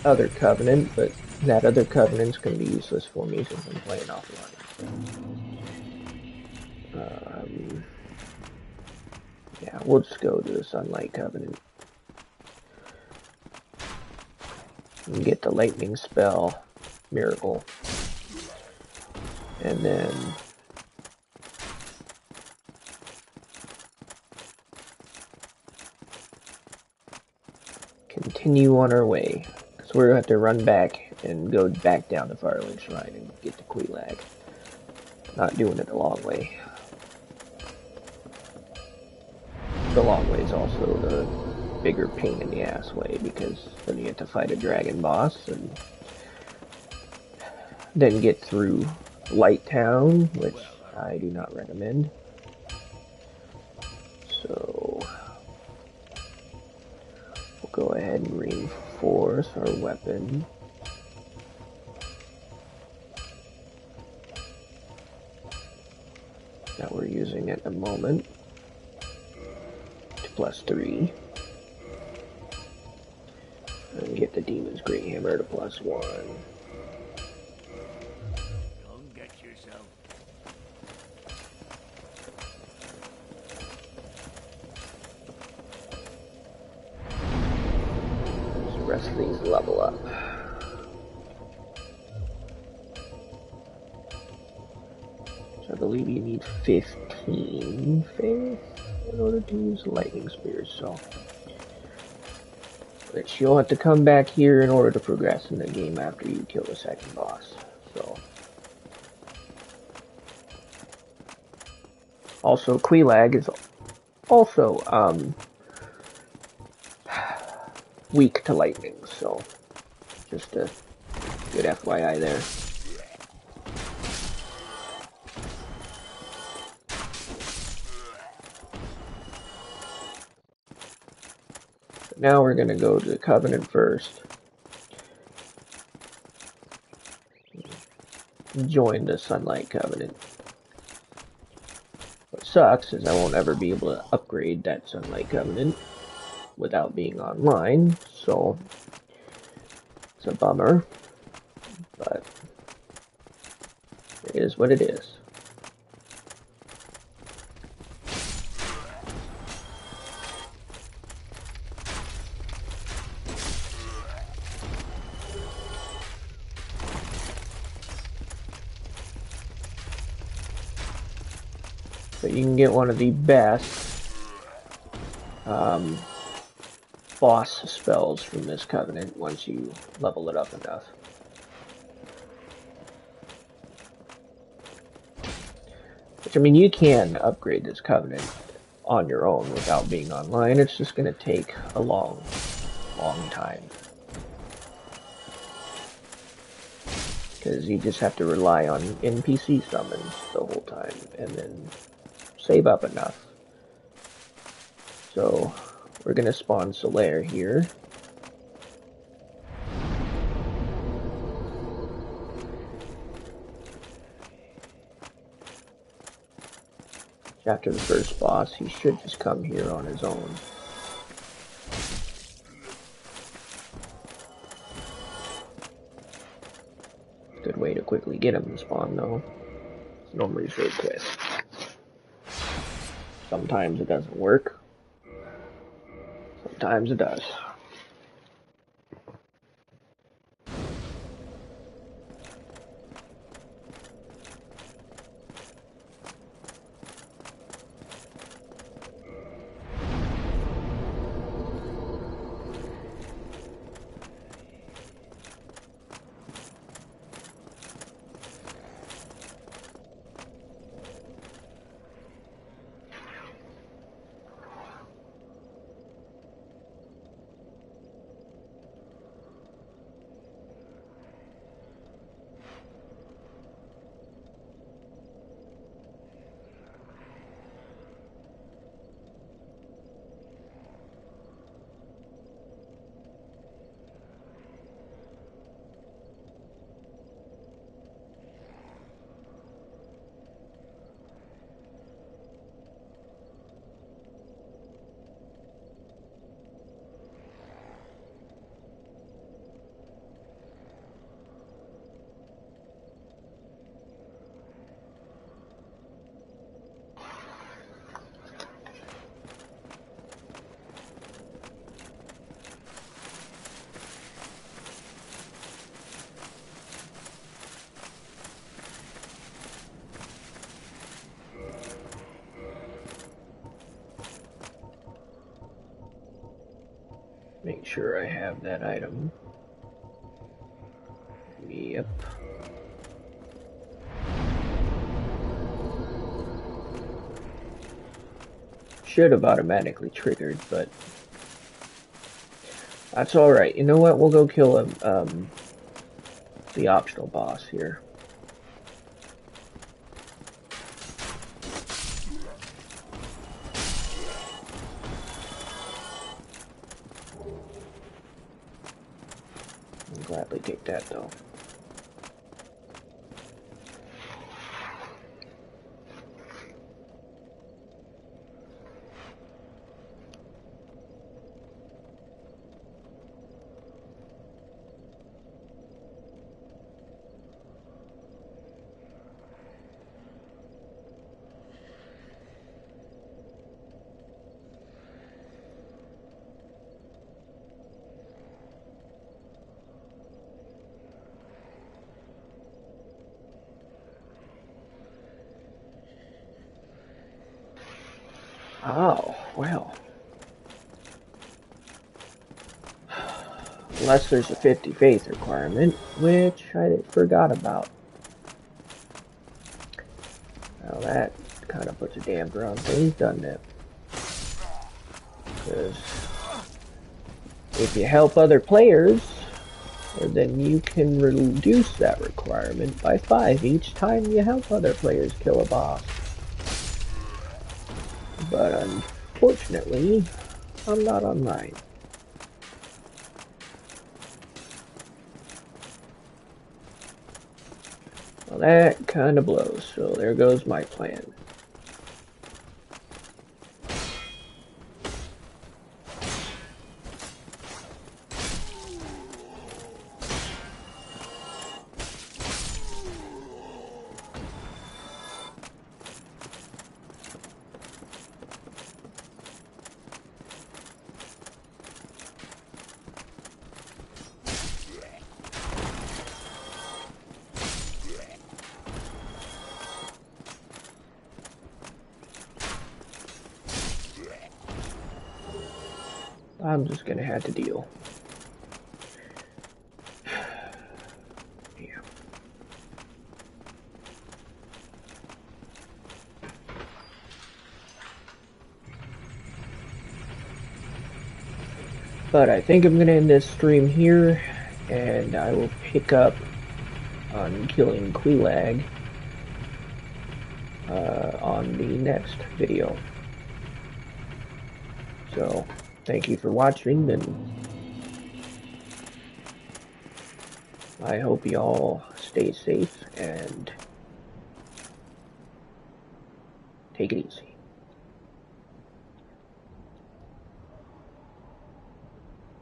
other covenant, but that other covenant's going to be useless for me since I'm playing offline. Yeah, we'll just go to the Sunlight Covenant and get the lightning spell miracle, and then continue on our way. So we're going to have to run back and go back down to Firelink Shrine and get to Quelaag. Not doing it the long way. The long way is also the bigger pain in the ass way, because then you have to fight a dragon boss and then get through Light Town, which I do not recommend. So we'll go ahead and reinforce our weapon. that we're using at the moment. +3. And get the Demon's Great Hammer to +1. Don't get yourself. The rest of these level up. So I believe you need 15 faith in order to use lightning spears, so which you'll have to come back here in order to progress in the game after you kill the second boss. So also Quelaag is also weak to lightning, so just a good FYI there. Now we're going to go to the Covenant first. Join the Sunlight Covenant. What sucks is I won't ever be able to upgrade that Sunlight Covenant without being online, so it's a bummer, but it is what it is. But you can get one of the best boss spells from this Covenant once you level it up enough. Which, I mean, you can upgrade this Covenant on your own without being online. It's just going to take a long time. Because you just have to rely on NPC summons the whole time and then save up enough. So we're going to spawn Solaire here. After the first boss, he should just come here on his own. Good way to quickly get him to spawn, though. It's normally a short quest. Sometimes it doesn't work. Sometimes it does. Make sure I have that item. Yep. Should have automatically triggered, but that's alright. You know what? We'll go kill the optional boss here. I'll gladly take that though. Oh, well. Unless there's a 50 faith requirement, which I forgot about. Well, that kind of puts a damper on things, doesn't it? Because if you help other players, then you can reduce that requirement by 5 each time you help other players kill a boss. But unfortunately, I'm not online. Well, that kind of blows, so there goes my plan. I'm just gonna have to deal. Yeah. But I think I'm gonna end this stream here, and I will pick up on killing Quelaag on the next video. So, thank you for watching, and I hope you all stay safe and take it easy.